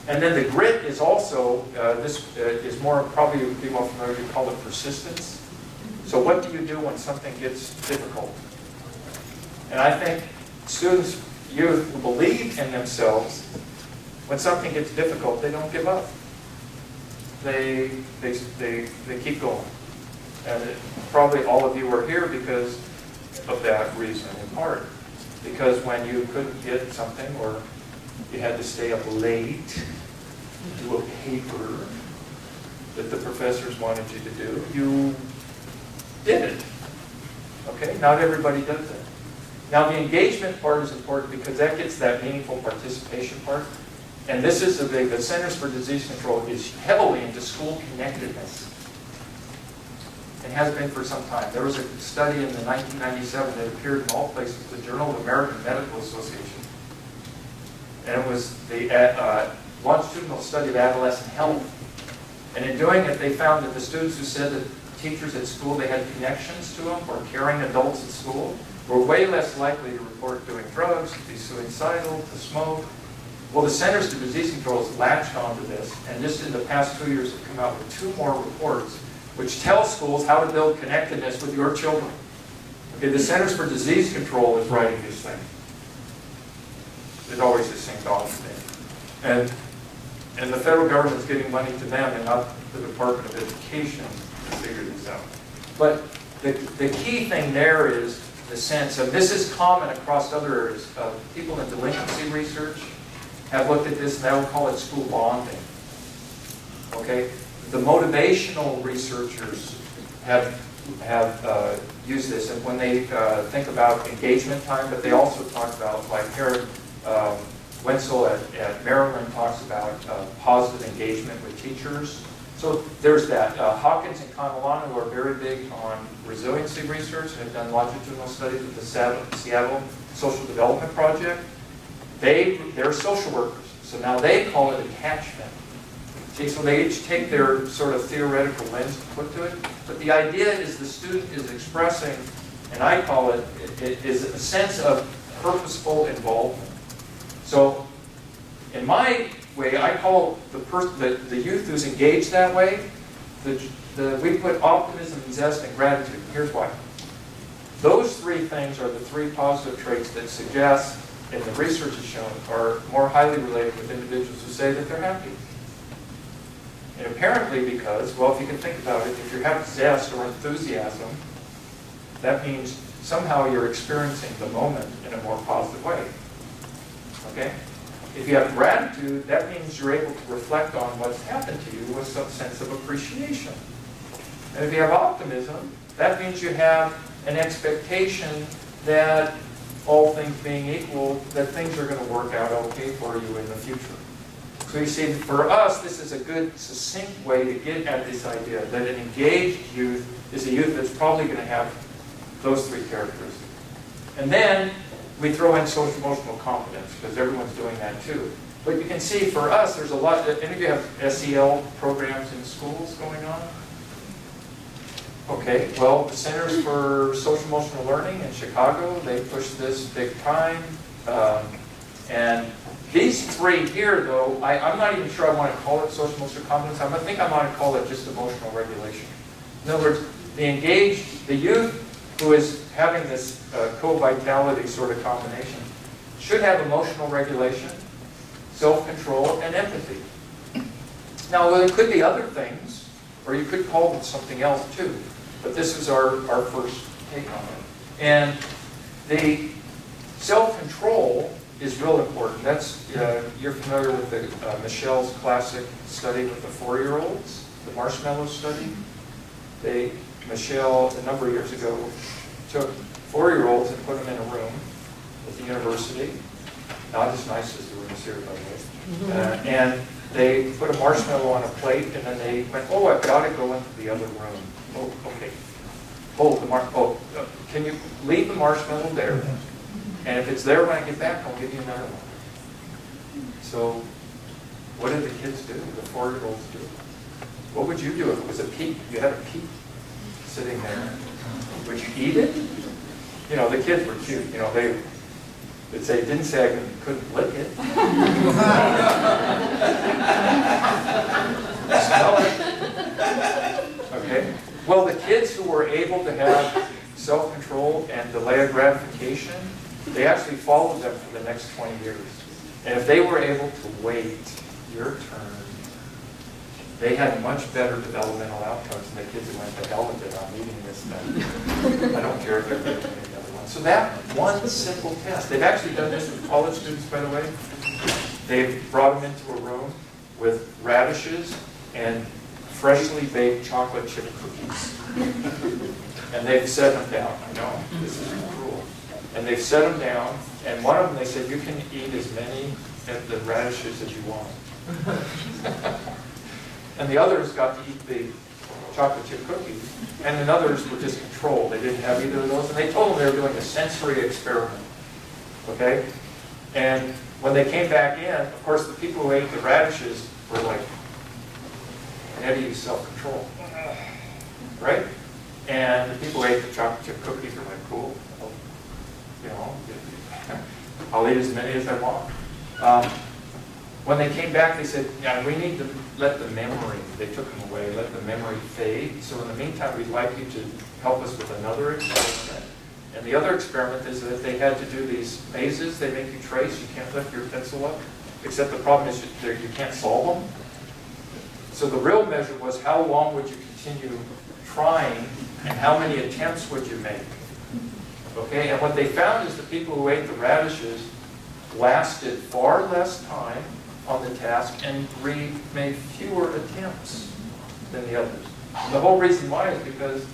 And then the grit is also, this is more, probably would be more familiar, you call it persistence. So what do you do when something gets difficult? And I think students, youth who believe in themselves, when something gets difficult, they don't give up. They keep going. And probably all of you are here because of that reason, in part. Because when you couldn't get something, or you had to stay up late to do a paper that the professors wanted you to do, you did it. Okay? Not everybody does that. Now, the engagement part is important because that gets that meaningful participation part. And this is the Centers for Disease Control is heavily into school connectedness. It has been for some time. There was a study in the 1997 that appeared in all places, the Journal of the American Medical Association. And it was the longitudinal study of adolescent health. And in doing it, they found that the students who said that teachers at school, they had connections to them, or caring adults at school, were way less likely to report doing drugs, to be suicidal, to smoke. Well, the Centers for Disease Control has latched onto this, and just in the past 2 years have come out with 2 more reports which tell schools how to build connectedness with your children. Okay, the Centers for Disease Control is writing this thing. It always just seemed odd to me. And the federal government's giving money to them and not the Department of Education to figure this out. But the key thing there is the sense of, this is common across other areas. People in delinquency research have looked at this, and they'll call it school bonding. Okay? The motivational researchers have used this, and when they think about engagement time, but they also talk about, like Herod Wenzel at Maryland talks about positive engagement with teachers. So there's that. Hawkins and Conolano are very big on resiliency research and have done longitudinal studies with the Seattle Social Development Project. They're social workers, so now they call it attachment. See, so they each take their sort of theoretical lens to put to it, but the idea is the student is expressing, and I call it is a sense of purposeful involvement. So in my way, I call the youth who's engaged that way, we put optimism, zest, and gratitude. Here's why. Those 3 things are the 3 positive traits that suggest, and the research has shown, are more highly related with individuals who say that they're happy. And apparently because, well, if you can think about it, if you have zest or enthusiasm, that means somehow you're experiencing the moment in a more positive way. Okay? If you have gratitude, that means you're able to reflect on what's happened to you with some sense of appreciation. And if you have optimism, that means you have an expectation that, all things being equal, that things are going to work out okay for you in the future. So you see, for us, this is a good, succinct way to get at this idea that an engaged youth is a youth that's probably going to have those 3 characteristics. And then we throw in social-emotional competence, because everyone's doing that too. But you can see, for us, there's a lot. Any of you have SEL programs in schools going on? Okay, well, the Centers for Social-Emotional Learning in Chicago, they push this big time. And these 3 here, though, I'm not even sure I want to call it social-emotional competence. I think I want to call it just emotional regulation. In other words, the youth who is having this co-vitality sort of combination should have emotional regulation, self-control, and empathy. Now, well, it could be other things, or you could call them something else too, but this is our first take on it. And Self-control is real important. That's, you're familiar with the Michelle's classic study with the 4-year-olds, the marshmallow study. Michelle, a number of years ago, took 4-year-olds and put them in a room at the university, not as nice as the rooms here, by the way. And they put a marshmallow on a plate, and then they went, oh, I've got to go into the other room. Oh, okay. Can you leave the marshmallow there? And if it's there when I get back, I'll give you another one. So what did the kids do, the 4-year-olds do? What would you do if it was a peep? You had a peep sitting there. Would you eat it? You know, the kids were cute. You know, they'd say, didn't say I couldn't lick it. Smell it. Okay? Well, the kids who were able to have self-control and delayed gratification, they actually followed them for the next 20 years. And if they were able to wait your turn, they had much better developmental outcomes than the kids who went to hell with it. I'm eating this thing. I don't care if they're taking any other one. So that one simple test. They've actually done this with college students, by the way. They've brought them into a room with radishes and freshly baked chocolate chip cookies. And they've set them down. I know, this is cruel. And they've set them down, and one of them, they said, you can eat as many of the radishes as you want. And the others got to eat the chocolate chip cookies, and the others were just controlled. They didn't have either of those, and they told them they were doing a sensory experiment. Okay? And when they came back in, of course, the people who ate the radishes were like, they had to use self-control. Right? And the people who ate the chocolate chip cookies were like, cool. You know, I'll eat as many as I want. When they came back, they said, yeah, we need to let the memory, they took them away, let the memory fade. So in the meantime, we'd like you to help us with another experiment. And the other experiment is that they had to do these mazes. They make you trace. You can't lift your pencil up. Except the problem is you can't solve them. So the real measure was how long would you continue trying and how many attempts would you make. Okay, and what they found is the people who ate the radishes lasted far less time on the task and made fewer attempts than the others. And the whole reason why is because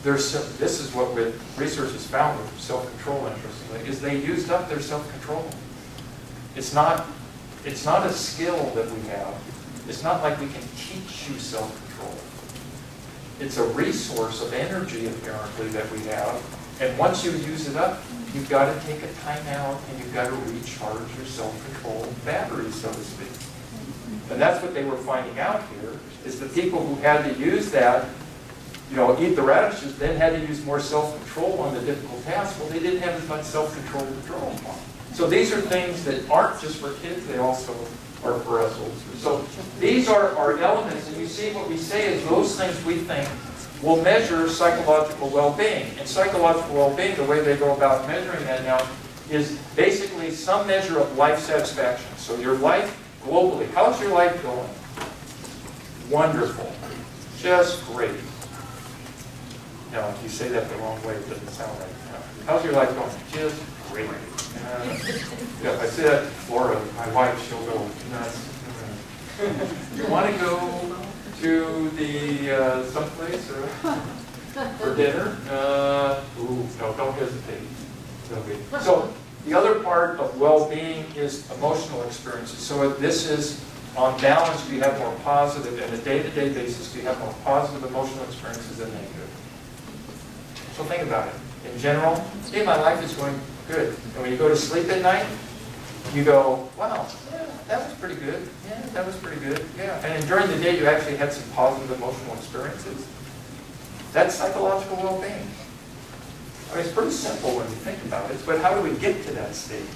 this is what research has found with self-control, interestingly, is they used up their self-control. It's not a skill that we have. It's not like we can teach you self-control. It's a resource of energy, apparently, that we have. And once you use it up, you've got to take a time out and you've got to recharge your self-control battery, so to speak. And that's what they were finding out here, is the people who had to use that, you know, eat the radishes, then had to use more self-control on the difficult tasks. Well, they didn't have as much self-control to draw upon. So these are things that aren't just for kids, they also are for us older. So these are our elements, and you see what we say is those things we think will measure psychological well-being. And psychological well-being, the way they go about measuring that now, is basically some measure of life satisfaction. So your life globally, how's your life going? Wonderful. Just great. Now, if you say that the wrong way, it doesn't sound right. How's your life going? Just great. Yeah, if I say that to Flora, my wife, she'll go nuts. You want to go to the someplace or for dinner? Ooh, no, don't hesitate. Okay. So the other part of well-being is emotional experiences. So this is, on balance, do you have more positive, on a day-to-day basis, do you have more positive emotional experiences than negative? So think about it. In general, hey, my life is going good. And when you go to sleep at night, you go, wow, yeah, that was pretty good. Yeah, that was pretty good. Yeah. And then during the day, you actually had some positive emotional experiences. That's psychological well-being. I mean, it's pretty simple when you think about it, but how do we get to that state?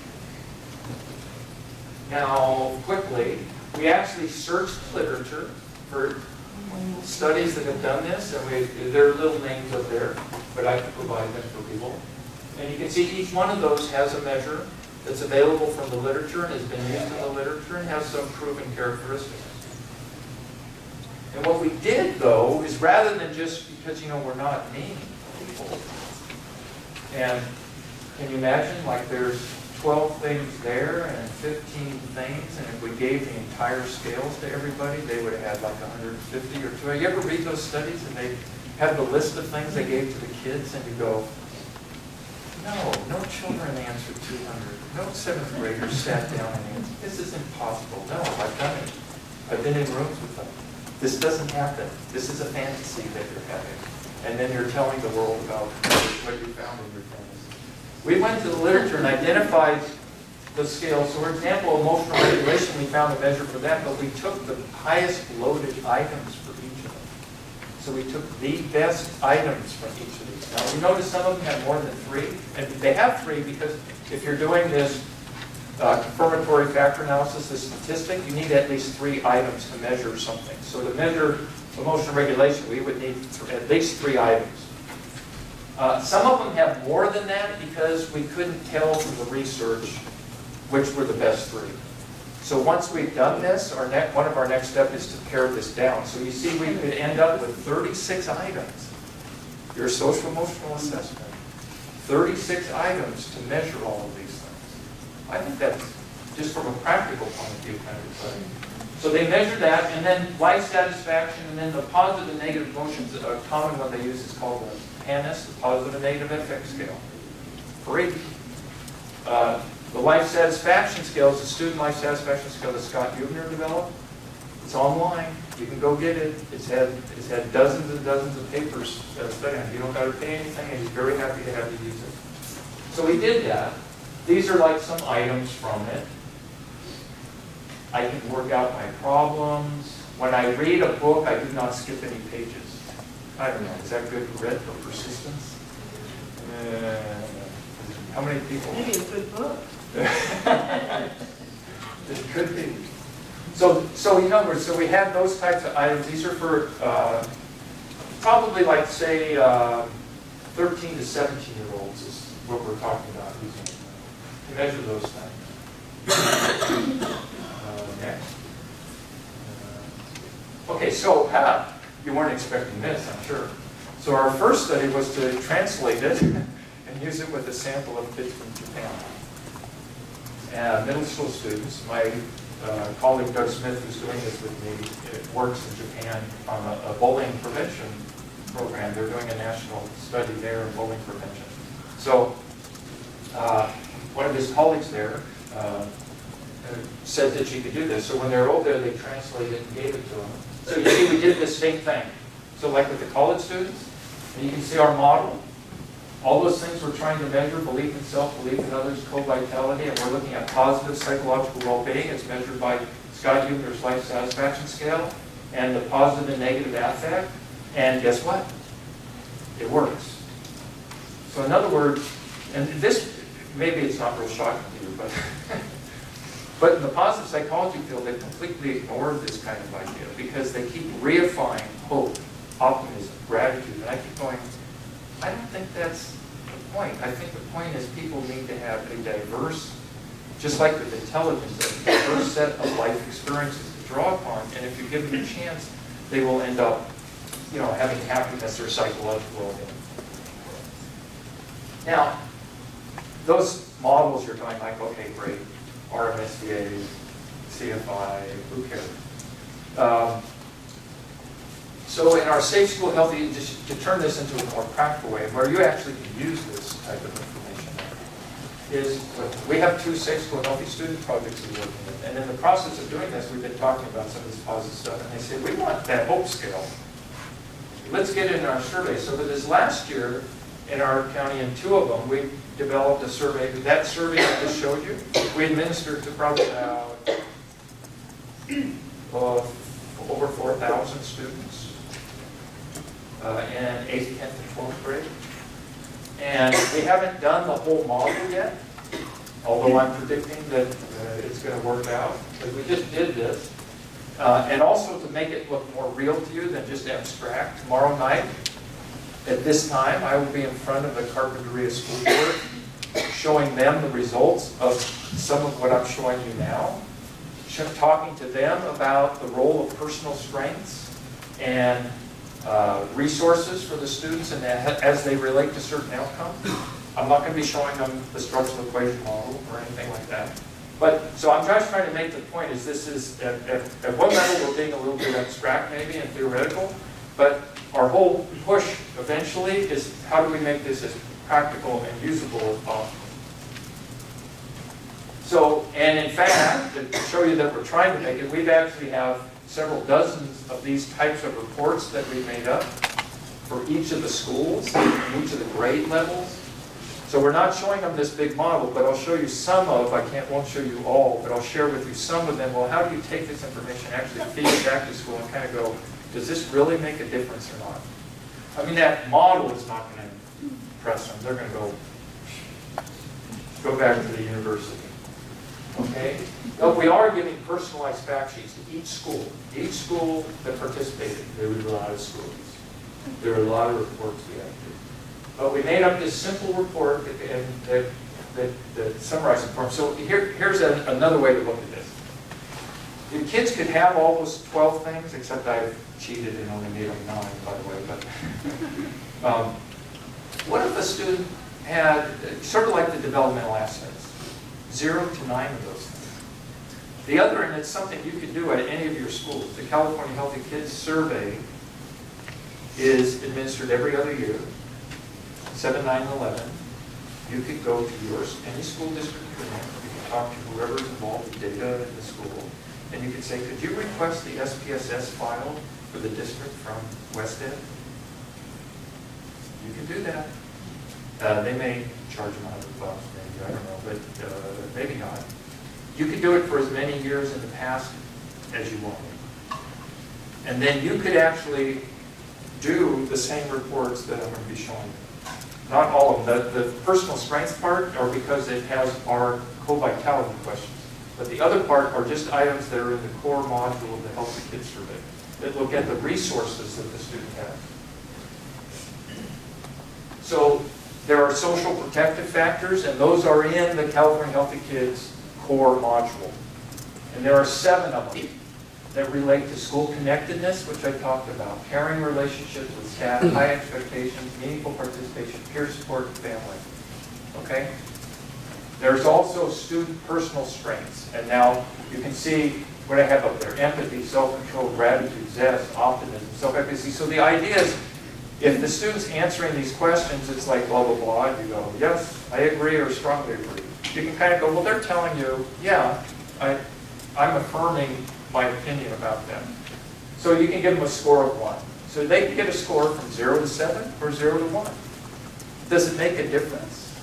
Now, quickly, we actually searched literature for studies that have done this, and there are little names up there, but I can provide them for people. And you can see each one of those has a measure that's available from the literature and has been used in the literature and has some proven characteristics. And what we did, though, is rather than just because, you know, we're not naming people, and Can you imagine, like there's 12 things there and 15 things, and if we gave the entire scales to everybody, they would have had like 150 or 200. You ever read those studies and they have the list of things they gave to the kids and you go, no children answered 200. No 7th graders sat down and answered. This is impossible. No, I've done it. I've been in rooms with them. This doesn't happen. This is a fantasy that you're having. And then you're telling the world about what you found in your fantasy. We went to the literature and identified the scales. So for example, emotional regulation, we found a measure for that, but we took the highest loaded items for each of them. So we took the best items from each of these. Now we notice some of them have more than 3, and they have 3 because if you're doing this confirmatory factor analysis, this statistic, you need at least 3 items to measure something. So to measure emotional regulation, we would need at least 3 items. Some of them have more than that because we couldn't tell from the research which were the best 3. So once we've done this, one of our next steps is to pare this down. So you see, we could end up with 36 items. Your social emotional assessment. 36 items to measure all of these things. I think that's, just from a practical point of view, kind of exciting. So they measure that, and then life satisfaction, and then the positive and negative emotions. A common one they use is called the PANIS, the positive and negative affect scale. Great. The life satisfaction scale is the student life satisfaction scale that Scott Hubner developed. It's online. You can go get it. It's had dozens and dozens of papers studying it. You don't got to pay anything, and he's very happy to have you use it. So we did that. These are like some items from it. I can work out my problems. When I read a book, I do not skip any pages. I don't know. Is that good grit or persistence? How many people? Maybe a good book. It could be. So in other words, so we have those types of items. These are for probably like, say, 13 to 17-year-olds is what we're talking about using to measure those things. Next. Okay, so you weren't expecting this, I'm sure. So our first study was to translate it and use it with a sample of kids from Japan. Middle school students. My colleague Doug Smith, who's doing this with me, works in Japan on a bullying prevention program. They're doing a national study there in bullying prevention. So one of his colleagues there said that she could do this. So when they were over there, they translated it and gave it to them. So you see, we did this same thing. So like with the college students, and you can see our model. All those things we're trying to measure, belief in self, belief in others, co-vitality, and we're looking at positive psychological well-being. It's measured by Scott Hubner's life satisfaction scale, and the positive and negative affect. And guess what? It works. So in other words, and this, maybe it's not real shocking to you, but in the positive psychology field, they completely ignored this kind of idea because they keep reifying hope, optimism, gratitude, and I keep going, I don't think that's the point. I think the point is people need to have a diverse, just like with intelligence, a diverse set of life experiences to draw upon, and if you give them a chance, they will end up, having happiness or psychological well-being. Now, those models you're going like, okay, great, RMSVA, CFI, who cares? So in our Safe School Healthy, just to turn this into a more practical way, where you actually can use this type of information, is we have 2 Safe School Healthy student projects we're working with. And in the process of doing this, we've been talking about some of this positive stuff. And they say, we want that hope scale. Let's get it in our survey. So that this last year, in our county, in 2 of them, we developed a survey. That survey I just showed you, we administered to probably over 4,000 students. In 8th, 10th, and 12th grade. And we haven't done the whole model yet, although I'm predicting that it's going to work out. But we just did this. And also to make it look more real to you than just abstract, tomorrow night, at this time, I will be in front of the Carpinteria School Board, showing them the results of some of what I'm showing you now, talking to them about the role of personal strengths and resources for the students and as they relate to certain outcomes. I'm not going to be showing them the structural equation model or anything like that. But, so I'm just trying to make the point is this is, at one level we're being a little bit abstract maybe and theoretical, but our whole push eventually is how do we make this as practical and usable as possible. So, and in fact, to show you that we're trying to make it, we've actually have several dozens of these types of reports that we made up for each of the schools and each of the grade levels. So we're not showing them this big model, but I'll show you some of, won't show you all, but I'll share with you some of them. Well, how do you take this information, actually feed it back to school and kind of go, does this really make a difference or not? I mean, that model is not going to impress them. They're going to go back to the university. Okay? But we are giving personalized fact sheets to each school. Each school that participated, there were a lot of schools. There were a lot of reports we had to do. But we made up this simple report that summarizes the form. So here's another way to look at this. The kids could have all those 12 things, except I cheated and only made them 9, by the way. But what if a student had, sort of like the developmental assets, 0 to 9 of those things? The other, and it's something you could do at any of your schools, the California Healthy Kids Survey is administered every other year, 7, 9, and 11. You could go to any school district you're in, you can talk to whoever's involved with data in the school, and you could say, could you request the SPSS file for the district from West Ed? You can do that. They may charge them $100, maybe, I don't know, but maybe not. You could do it for as many years in the past as you wanted. And then you could actually do the same reports that I'm going to be showing you. Not all of them. The personal strengths part are because it has our co-vitality questions. But the other part are just items that are in the core module of the Healthy Kids Survey that look at the resources that the student has. So there are social protective factors, and those are in the California Healthy Kids core module. And there are 7 of them that relate to school connectedness, which I talked about, caring relationships with staff, high expectations, meaningful participation, peer support, and family. Okay? There's also student personal strengths. And now you can see what I have up there: empathy, self-control, gratitude, zest, optimism, self-efficacy. So the idea is, if the student's answering these questions, it's like blah, blah, blah, and you go, yes, I agree or strongly agree. You can kind of go, well, they're telling you, yeah, I'm affirming my opinion about them. So you can give them a score of 1. So they can get a score from 0 to 7 or 0 to 1. Does it make a difference?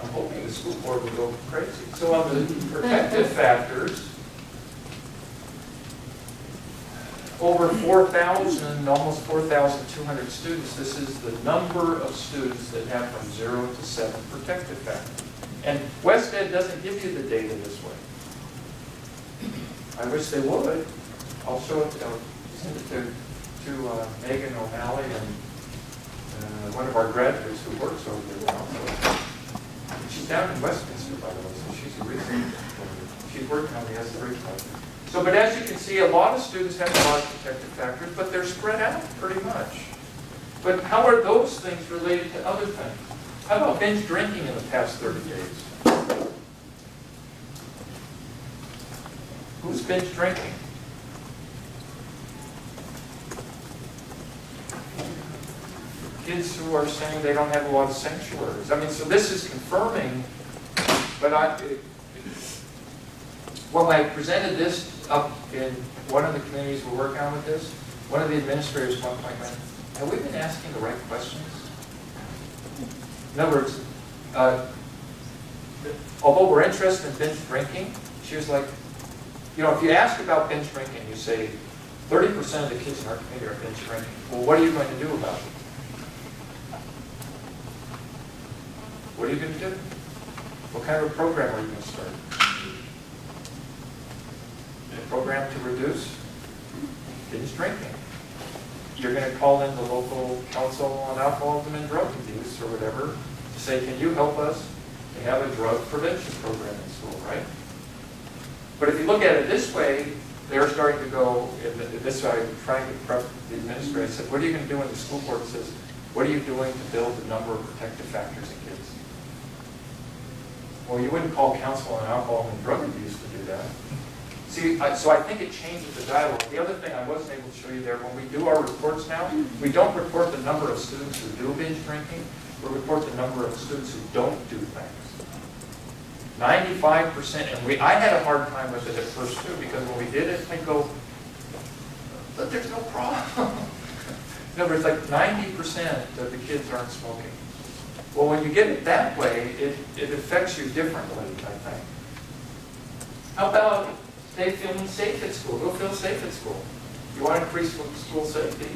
I'm hoping the school board will go crazy. So on the protective factors, over 4,000, almost 4,200 students, this is the number of students that have from 0 to 7 protective factors. And West Ed doesn't give you the data this way. I wish they would. I'll show it, send it to Megan O'Malley and one of our graduates who works over there now. So, she's down in Westminster, by the way, so she's a researcher. She's working on the S3 project. So, but as you can see, a lot of students have a lot of protective factors, but they're spread out pretty much. But how are those things related to other things? How about binge drinking in the past 30 days? Who's binge drinking? Kids who are saying they don't have a lot of sanctuaries. I mean, so this is confirming, but when I presented this up in one of the communities we're working on with this, one of the administrators at one point went, have we been asking the right questions? In other words, although we're interested in binge drinking, she was like, you know, if you ask about binge drinking, you say 30% of the kids in our community are binge drinking. Well, what are you going to do about it? What are you going to do? What kind of a program are you going to start? A program to reduce binge drinking. You're going to call in the local council on alcoholism and drug abuse or whatever to say, can you help us to have a drug prevention program in school, right? But if you look at it this way, they're starting to go, this way I'm trying to prep the administrator. I said, what are you going to do when the school board says, What are you doing to build the number of protective factors in kids? Well, you wouldn't call counsel on alcohol and drug abuse to do that. See, so I think it changes the dialogue. The other thing I wasn't able to show you there, when we do our reports now, we don't report the number of students who do binge drinking, we report the number of students who don't do things. 95%, and I had a hard time with it at first too, because when we did it, I'd go, but there's no problem. In other words, like 90% of the kids aren't smoking. Well, when you get it that way, it affects you differently, I think. How about they feeling safe at school? Go feel safe at school. You want to increase school safety?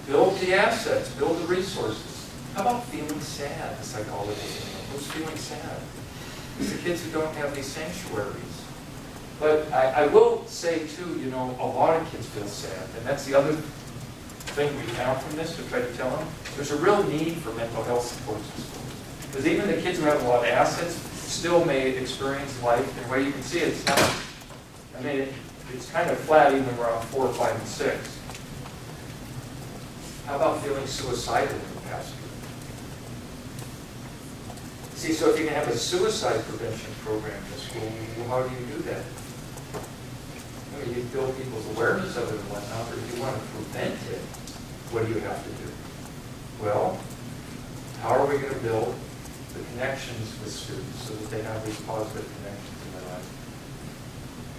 Build the assets, build the resources. How about feeling sad, the psychologists? Who's feeling sad? It's the kids who don't have these sanctuaries. But I will say too, you know, a lot of kids feel sad, and that's the other thing we found from this to try to tell them. There's a real need for mental health supports in schools. Because even the kids who have a lot of assets still may experience life in a way you can see it's not. I mean, it's kind of flat even around 4, 5, and 6. How about feeling suicidal in the past year? See, so if you can have a suicide prevention program in school, well, how do you do that? I mean, you build people's awareness of it and whatnot, but if you want to prevent it, what do you have to do? Well, how are we going to build the connections with students so that they have these positive connections in their life?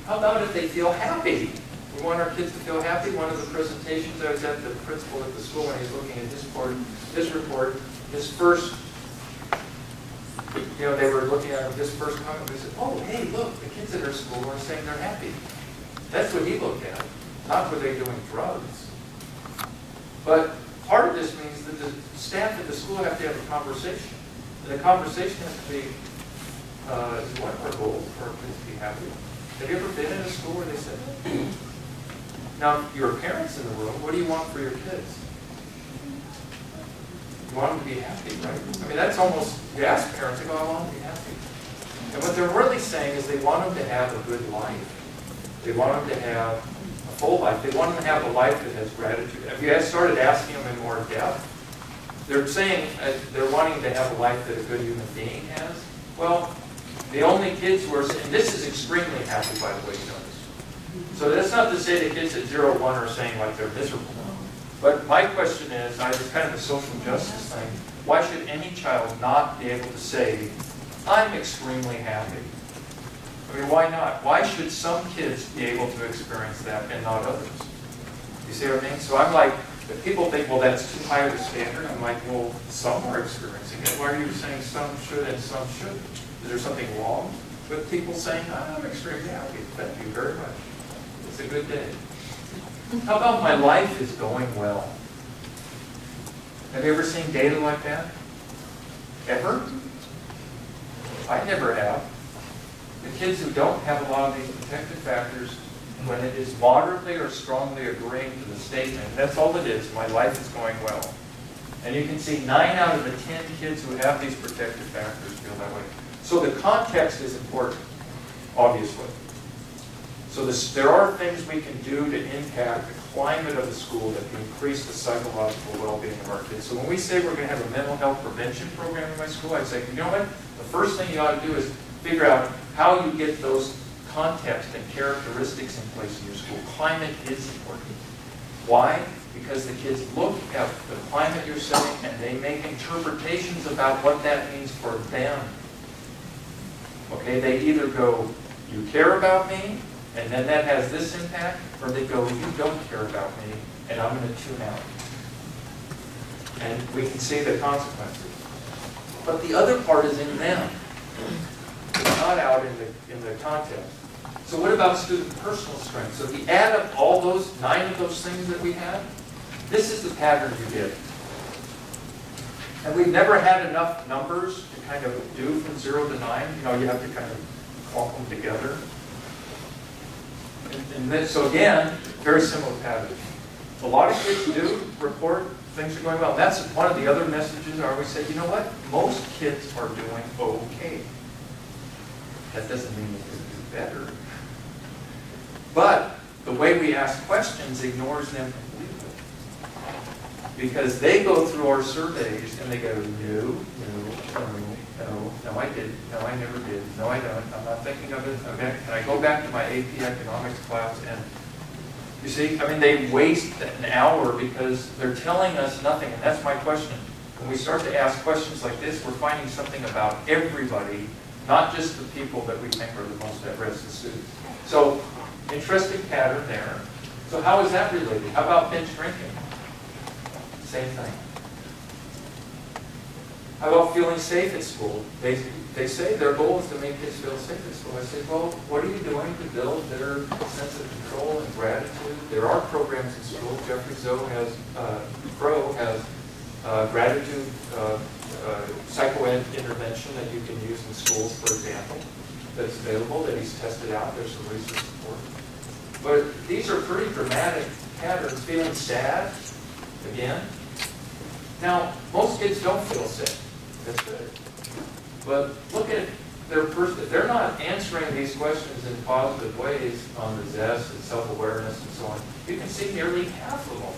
How about if they feel happy? We want our kids to feel happy. One of the presentations I was at, the principal at the school, when he was looking at his report, his first, you know, they were looking at his first comment. They said, oh, hey, look, the kids at our school are saying they're happy. That's what he looked at, not were they doing drugs. But part of this means that the staff at the school have to have a conversation. And the conversation has to be, what are our goals for our kids to be happy? Have you ever been in a school where they said that? Now, your parents in the room, what do you want for your kids? You want them to be happy, right? I mean, that's almost, you ask parents, they go, I want them to be happy. And what they're really saying is they want them to have a good life. They want them to have a full life. They want them to have a life that has gratitude. If you started asking them in more depth, they're saying they're wanting to have a life that a good human being has. Well, the only kids who are, and this is extremely happy, by the way, you know this. So that's not to say the kids at 0, 1 are saying like they're miserable. But my question is, it's kind of a social justice thing. Why should any child not be able to say, I'm extremely happy? I mean, why not? Why should some kids be able to experience that and not others? You see what I mean? So I'm like, if people think, well, that's too high of a standard, I'm like, well, some are experiencing it. Why are you saying some should and some shouldn't? Is there something wrong with people saying, I'm extremely happy? Thank you very much. It's a good day. How about my life is going well? Have you ever seen data like that? Ever? I never have. The kids who don't have a lot of these protective factors, when it is moderately or strongly agreeing to the statement, that's all it is, my life is going well. And you can see 9 out of the 10 kids who have these protective factors feel that way. So the context is important, obviously. So there are things we can do to impact the climate of the school that can increase the psychological well-being of our kids. So when we say we're going to have a mental health prevention program in my school, I say, you know what? The first thing you ought to do is figure out how you get those context and characteristics in place in your school. Climate is important. Why? Because the kids look at the climate you're setting and they make interpretations about what that means for them. Okay, they either go, you care about me, and then that has this impact, or they go, you don't care about me, and I'm going to tune out. And we can see the consequences. But the other part is in them. It's not out in the context. So what about student personal strength? So if you add up all those, 9 of those things that we have, this is the pattern you get. And we've never had enough numbers to kind of do from 0 to 9. You know, you have to kind of clump them together. And then, so again, very similar pattern. A lot of kids do report things are going well. And that's one of the other messages I always say, you know what? Most kids are doing okay. That doesn't mean they can do better. But the way we ask questions ignores them completely. Because they go through our surveys and they go, no, I didn't, no, I never did, no, I don't, I'm not thinking of it, okay? And I go back to my AP economics class and you see, I mean, they waste an hour because they're telling us nothing, and that's my question. When we start to ask questions like this, we're finding something about everybody, not just the people that we think are the most at risk, the students. So, interesting pattern there. So how is that related? How about binge drinking? Same thing. How about feeling safe at school? They say their goal is to make kids feel safe at school. I say, well, what are you doing to build their sense of control and gratitude? There are programs in school. Jeffrey Crow has gratitude psycho-ed intervention that you can use in schools, for example, that's available, that he's tested out. There's some research support. But these are pretty dramatic patterns. Feeling sad, again. Now, most kids don't feel sick. That's good. But look at their person. They're not answering these questions in positive ways on the zest and self-awareness and so on. You can see nearly half of them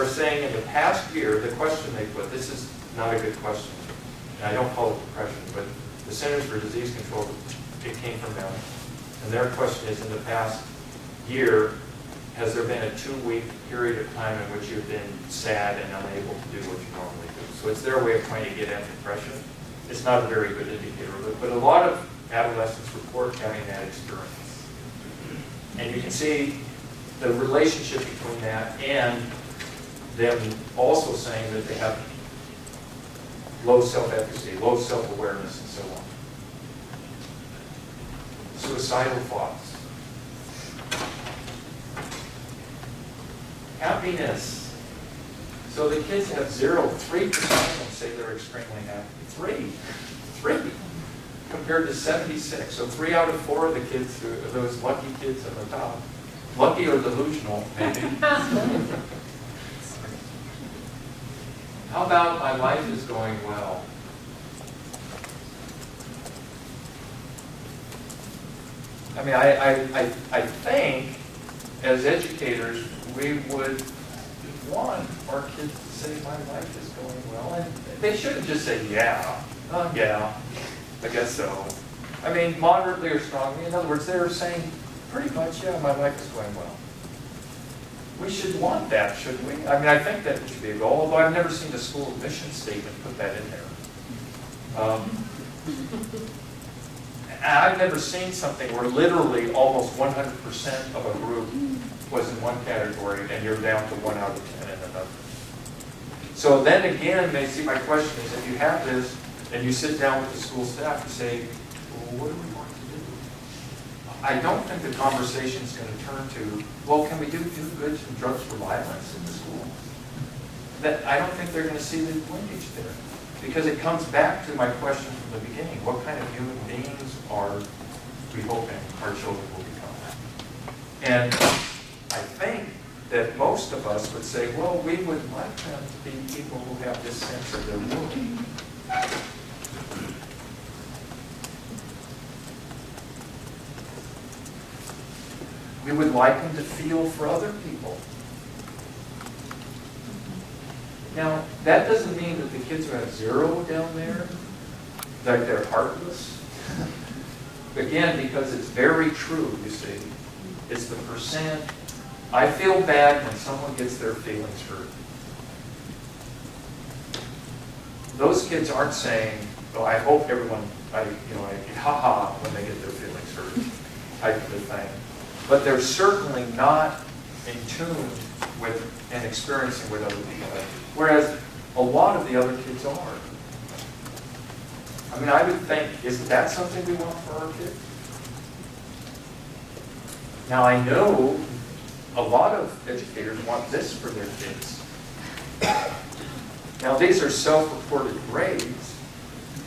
are saying in the past year, the question they put, this is not a good question. And I don't call it depression, but the Centers for Disease Control, it came from them. And their question is, in the past year, has there been a 2-week period of time in which you've been sad and unable to do what you normally do? So it's their way of trying to get at depression. It's not a very good indicator, but a lot of adolescents report having that experience. And you can see the relationship between that and them also saying that they have low self-efficacy, low self-awareness, and so on. Suicidal thoughts. Happiness. So the kids have 0, 3% of them say they're extremely happy. 3 compared to 76. So 3 out of 4 of the kids, those lucky kids on the top, lucky or delusional, maybe. How about my life is going well? I mean, I think as educators, we would want our kids to say, my life is going well. And they shouldn't just say, yeah, I guess so. I mean, moderately or strongly. In other words, they're saying, pretty much, yeah, my life is going well. We should want that, shouldn't we? I mean, I think that should be a goal, although I've never seen a school mission statement put that in there. I've never seen something where literally almost 100% of a group was in one category and you're down to 1 out of 10 in another. So then again, they see my question is, if you have this and you sit down with the school staff and say, well, what do we want to do? I don't think the conversation is going to turn to, well, can we do goods and drugs for violence in the school? I don't think they're going to see the linkage there. Because it comes back to my question from the beginning. What kind of human beings are we hoping our children will become? And I think that most of us would say, well, we would like them to be people who have this sense of their worth. We would like them to feel for other people. Now, that doesn't mean that the kids who have 0 down there, that they're heartless. Again, because it's very true, you see. It's the percent. I feel bad when someone gets their feelings hurt. Those kids aren't saying, well, I hope everyone, ha-ha, when they get their feelings hurt, type of a thing. But they're certainly not in tune with and experiencing with other people. Whereas a lot of the other kids are. I mean, I would think, isn't that something we want for our kids? Now, I know a lot of educators want this for their kids. Now, these are self-reported grades,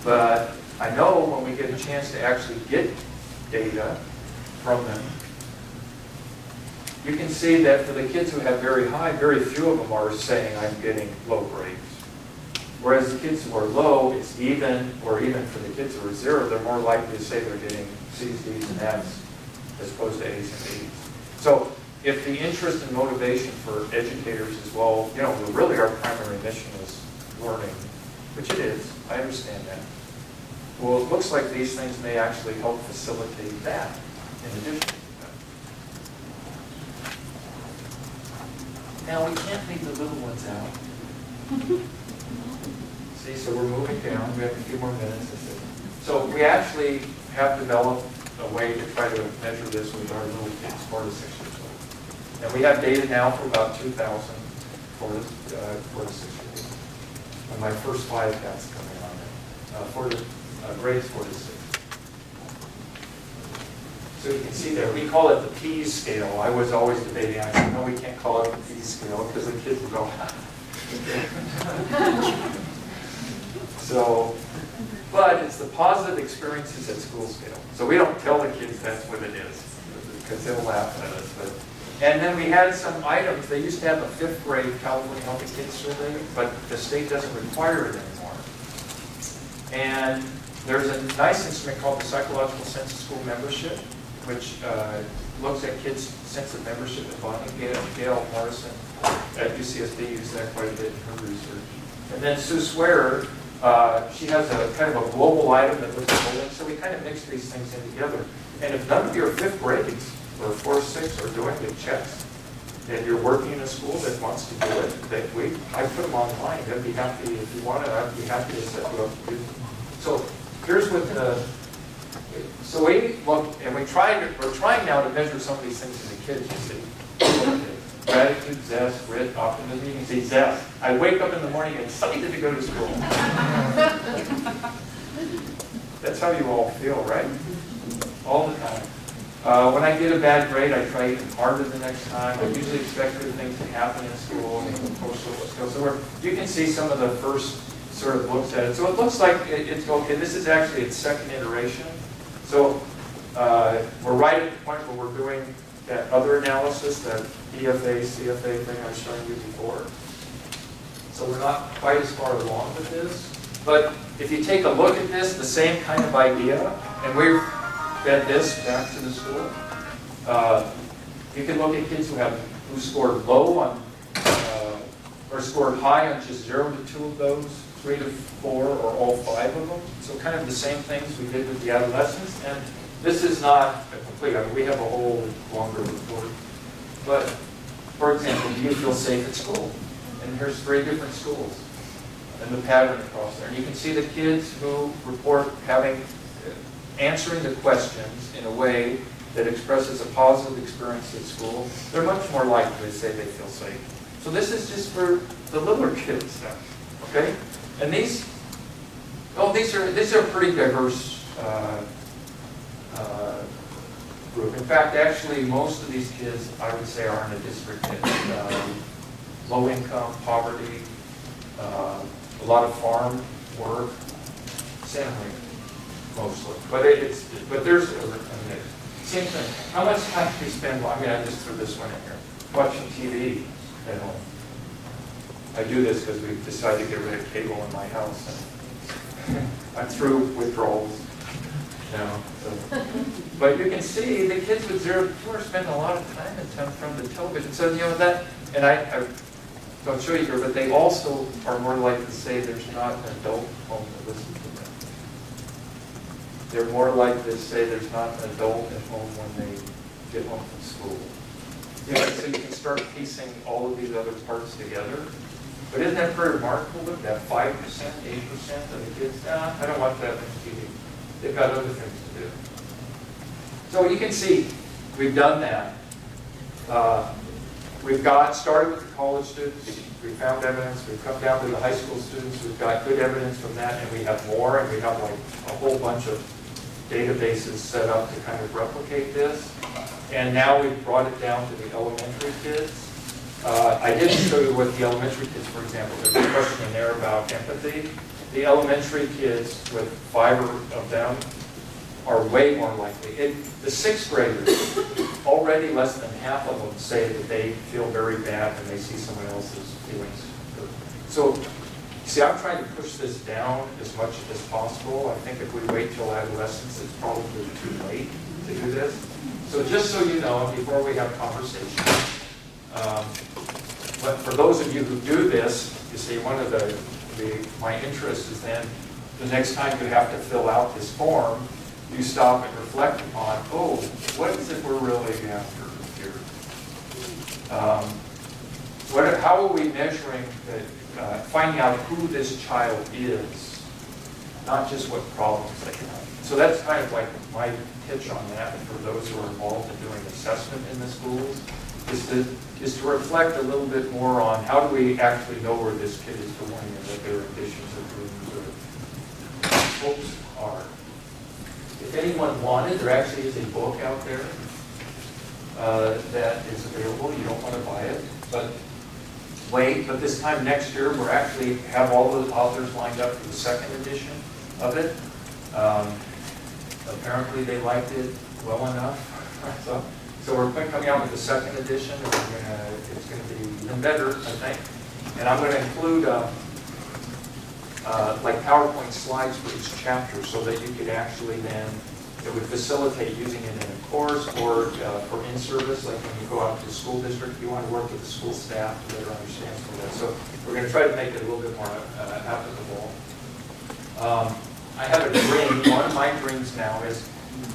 but I know when we get a chance to actually get data from them, you can see that for the kids who have very high, very few of them are saying, I'm getting low grades. Whereas the kids who are low, it's even, or even for the kids who are 0, they're more likely to say they're getting C's, D's, and F's as opposed to A's and B's. So if the interest and motivation for educators is, well, you know, really our primary mission is learning, which it is, I understand that. Well, it looks like these things may actually help facilitate that in addition to that. Now, we can't leave the little ones out. See, so we're moving down. We have a few more minutes. So we actually have developed a way to try to measure this with our little kids, 4 to 6 years old. And we have data now for about 2,000 4 to 6 years old. And my first 5 cats coming on there. Grades 4 to 6. So you can see there, we call it the P's scale. I was always debating, I said, no, we can't call it the P's scale because the kids will go, So, but it's the positive experiences at school scale. So we don't tell the kids that's what it is because they'll laugh at us. But, and then we had some items. They used to have a 5th grade California Healthy Kids survey, but the state doesn't require it anymore. And there's a nice instrument called the psychological sense of school membership, which looks at kids' sense of membership and bonding. Gail Morrison at UCSD used that quite a bit in her research. And then Sue Swearer, she has a kind of a global item that looks at bullying. So we kind of mix these things in together. And if none of your 5th grades or 4th, 6th are doing the checks, and you're working in a school that wants to do it, I put them online. They'd be happy, if you want it, I'd be happy to set you up to do them. So here's what so we look, and we're trying now to measure some of these things in the kids, you see. Gratitude, zest, grit, optimism. You can see zest. I wake up in the morning excited to go to school. That's how you all feel, right? All the time. When I get a bad grade, I try even harder the next time. I usually expect good things to happen in school and social skills. So you can see some of the first sort of looks at it. So it looks like it's okay. This is actually its 2nd iteration. So we're right at the point where we're doing that other analysis, that EFA, CFA thing I was showing you before. So we're not quite as far along with this. But if you take a look at this, the same kind of idea, and we've fed this back to the school. You can look at kids who scored low on, or scored high on just 0 to 2 of those, 3 to 4, or all 5 of them. So kind of the same things we did with the adolescents. And this is not a complete, I mean, we have a whole longer report. But, for example, do you feel safe at school? And here's 3 different schools and the pattern across there. And you can see the kids who report answering the questions in a way that expresses a positive experience at school, they're much more likely to say they feel safe. So this is just for the littler kids now, okay? And these are a pretty diverse group. In fact, actually, most of these kids, I would say, are in a district that low income, poverty, a lot of farm work, family mostly. But there's a mix. Same thing. How much time do you spend? I mean, I just threw this one in here. Watching TV at home. I do this because we've decided to get rid of cable in my house, and I'm through withdrawals. So. But you can see the kids with 0 to 2 are spending a lot of time in front of the television. So that, and I don't show you here, but they also are more likely to say there's not an adult home to listen to them. They're more likely to say there's not an adult at home when they get home from school. So you can start piecing all of these other parts together. But isn't that pretty remarkable? Look, that 5%, 8% of the kids, I don't want that much TV. They've got other things to do. So you can see, we've done that. We've started with the college students. We found evidence. We've come down to the high school students. We've got good evidence from that, and we have more, and we have like a whole bunch of databases set up to kind of replicate this. And now we've brought it down to the elementary kids. I didn't show you what the elementary kids, for example, there's a question in there about empathy. The elementary kids, with 5 of them, are way more likely. The 6th graders, already less than half of them say that they feel very bad when they see someone else's feelings. So, see, I'm trying to push this down as much as possible. I think if we wait till adolescence, it's probably too late to do this. So just so you know, before we have conversation, but for those of you who do this, you see, one of my interest is then the next time you have to fill out this form, you stop and reflect upon, oh, what is it we're really after here? How are we measuring, finding out who this child is, not just what problems they have? So that's kind of like my pitch on that for those who are involved in doing assessment in the schools, is to reflect a little bit more on how do we actually know where this kid is going and what their ambitions or dreams or hopes are. If anyone wanted, there actually is a book out there that is available. You don't want to buy it, but wait. But this time next year, we're actually have all the authors lined up for the second edition of it. Apparently, they liked it well enough. So we're coming out with the second edition, and it's going to be even better, I think. And I'm going to include like PowerPoint slides for each chapter so that you could actually then, it would facilitate using it in a course or for in-service, like when you go out to the school district, you want to work with the school staff to better understand some of that. So we're going to try to make it a little bit more applicable. I have a dream. One of my dreams now is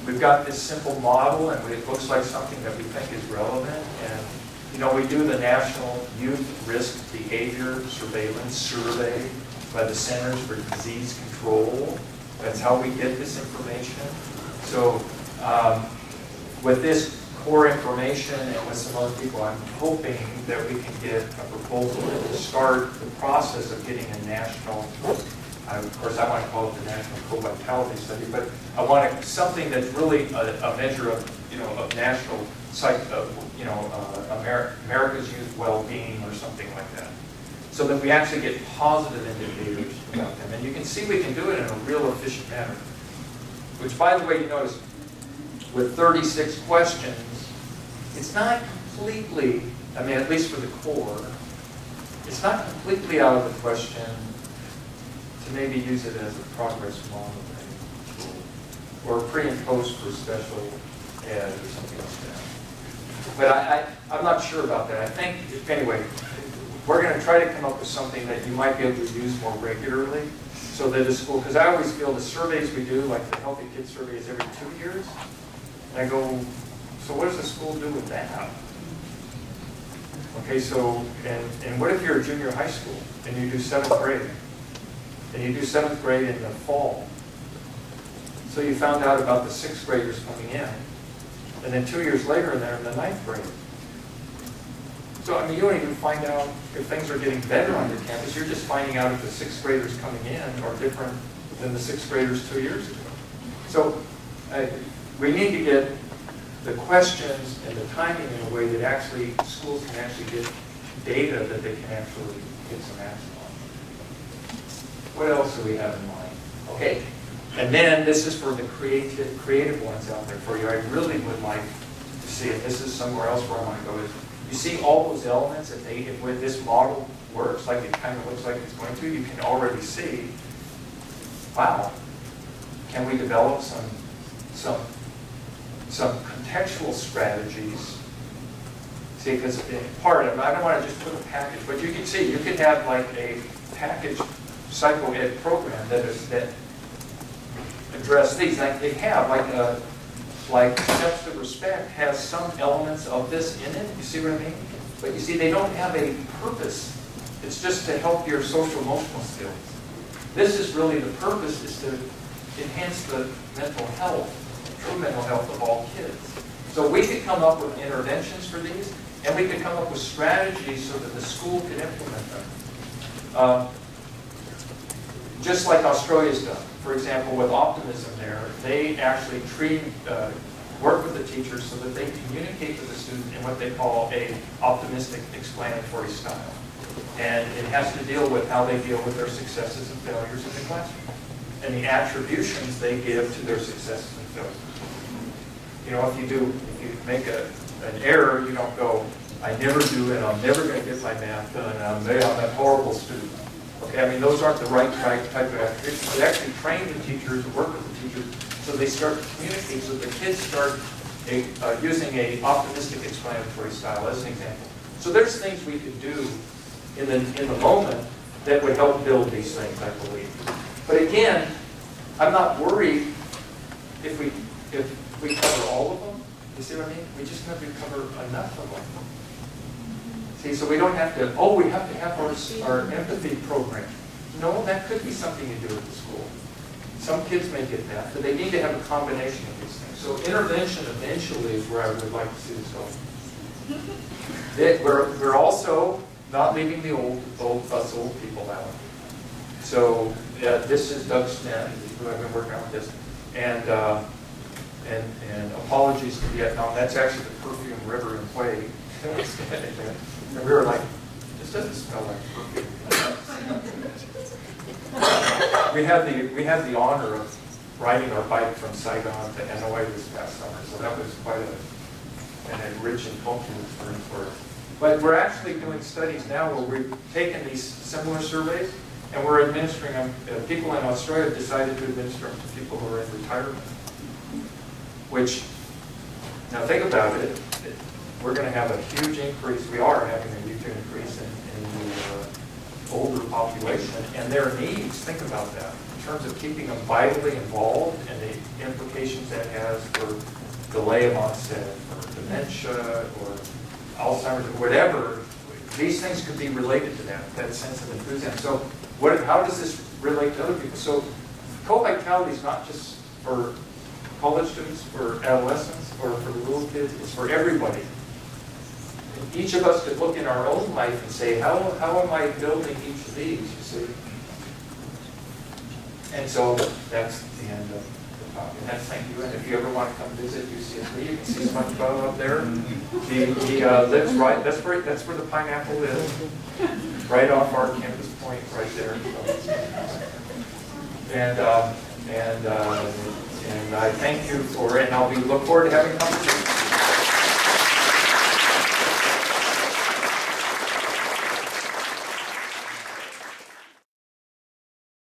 we've got this simple model, and it looks like something that we think is relevant. And you know, we do the National Youth Risk Behavior Surveillance Survey by the Centers for Disease Control. That's how we get this information. So with this core information and with some other people, I'm hoping that we can get a proposal to start the process of getting a national, of course I want to call it the National Co-Vitality Study, but I want something that's really a measure of, of national America's youth well-being or something like that. So that we actually get positive indicators about them. And you can see we can do it in a real efficient manner. Which, by the way, you notice, with 36 questions, it's not completely, at least for the core, it's not completely out of the question to maybe use it as a progress monitoring tool, or pre and post for special ed or something like that. But I'm not sure about that. I think, anyway, we're going to try to come up with something that you might be able to use more regularly, so that a school, because I always feel the surveys we do, like the Healthy Kids survey, is every 2 years. And I go, so what does the school do with that? Okay, so, and what if you're a junior high school and you do 7th grade? And you do 7th grade in the fall. So you found out about the 6th graders coming in. And then 2 years later, they're in the 9th grade. So, you don't even find out if things are getting better on your campus. You're just finding out if the 6th graders coming in are different than the 6th graders 2 years ago. So, we need to get the questions and the timing in a way that actually schools can actually get data that they can actually get some action on. What else do we have in mind? Okay, and then this is for the creative ones out there for you. I really would like to see it. This is somewhere else where I want to go. You see all those elements, if this model works, like it kind of looks like it's going to, you can already see, wow, can we develop some contextual strategies? See, because part of it, I don't want to just put a package, but you can see, you could have like a package psycho-ed program that address these. Like they have, like Steps to Respect has some elements of this in it. You see what I mean? But you see, they don't have a purpose. It's just to help your social emotional skills. This is really the purpose, is to enhance the mental health, true mental health of all kids. So we could come up with interventions for these, and we could come up with strategies so that the school could implement them. Just like Australia's done. For example, with optimism there, they actually work with the teachers so that they communicate with the student in what they call a optimistic explanatory style. And it has to deal with how they deal with their successes and failures in the classroom, and the attributions they give to their successes and failures. If you make an error, you don't go, I never do it, I'm never going to get my math done, I'm a horrible student. Okay, those aren't the right type of attributions. But actually train the teachers, work with the teachers, so they start to communicate, so the kids start using a optimistic explanatory style as an example. So there's things we could do in the moment that would help build these things, I believe. But again, I'm not worried if we cover all of them. You see what I mean? We just have to cover enough of them. See, so we don't have to, we have to have our empathy program. No, that could be something you do at the school. Some kids may get that, but they need to have a combination of these things. So intervention eventually is where I would like to see this go. We're also not leaving the us old people out. So this is Doug Smith, who I've been working on with this, and apologies to Vietnam. That's actually the Perfume River in Hawaii. And we were like, this doesn't smell like perfume. We had the honor of riding our bike from Saigon to Hanoi this past summer, so that was quite an enriching cultural experience for us. But we're actually doing studies now where we've taken these similar surveys and we're administering them. People in Australia have decided to administer them to people who are in retirement. Which, now think about it, we're going to have a huge increase, we are having a huge increase in the older population and their needs. Think about that in terms of keeping them vitally involved and the implications that has for delay of onset or dementia or Alzheimer's or whatever. These things could be related to that sense of enthusiasm. So how does this relate to other people? So co-vitality is not just for college students, for adolescents, or for little kids, it's for everybody. And each of us could look in our own life and say, how am I building each of these, you see? And so that's the end of the talk. And that's thank you. And if you ever want to come visit UCSB, you can see SpongeBob up there. He lives right, that's where the pineapple is. Right off our campus point, right there. And I thank you for it, and look forward to having a conversation.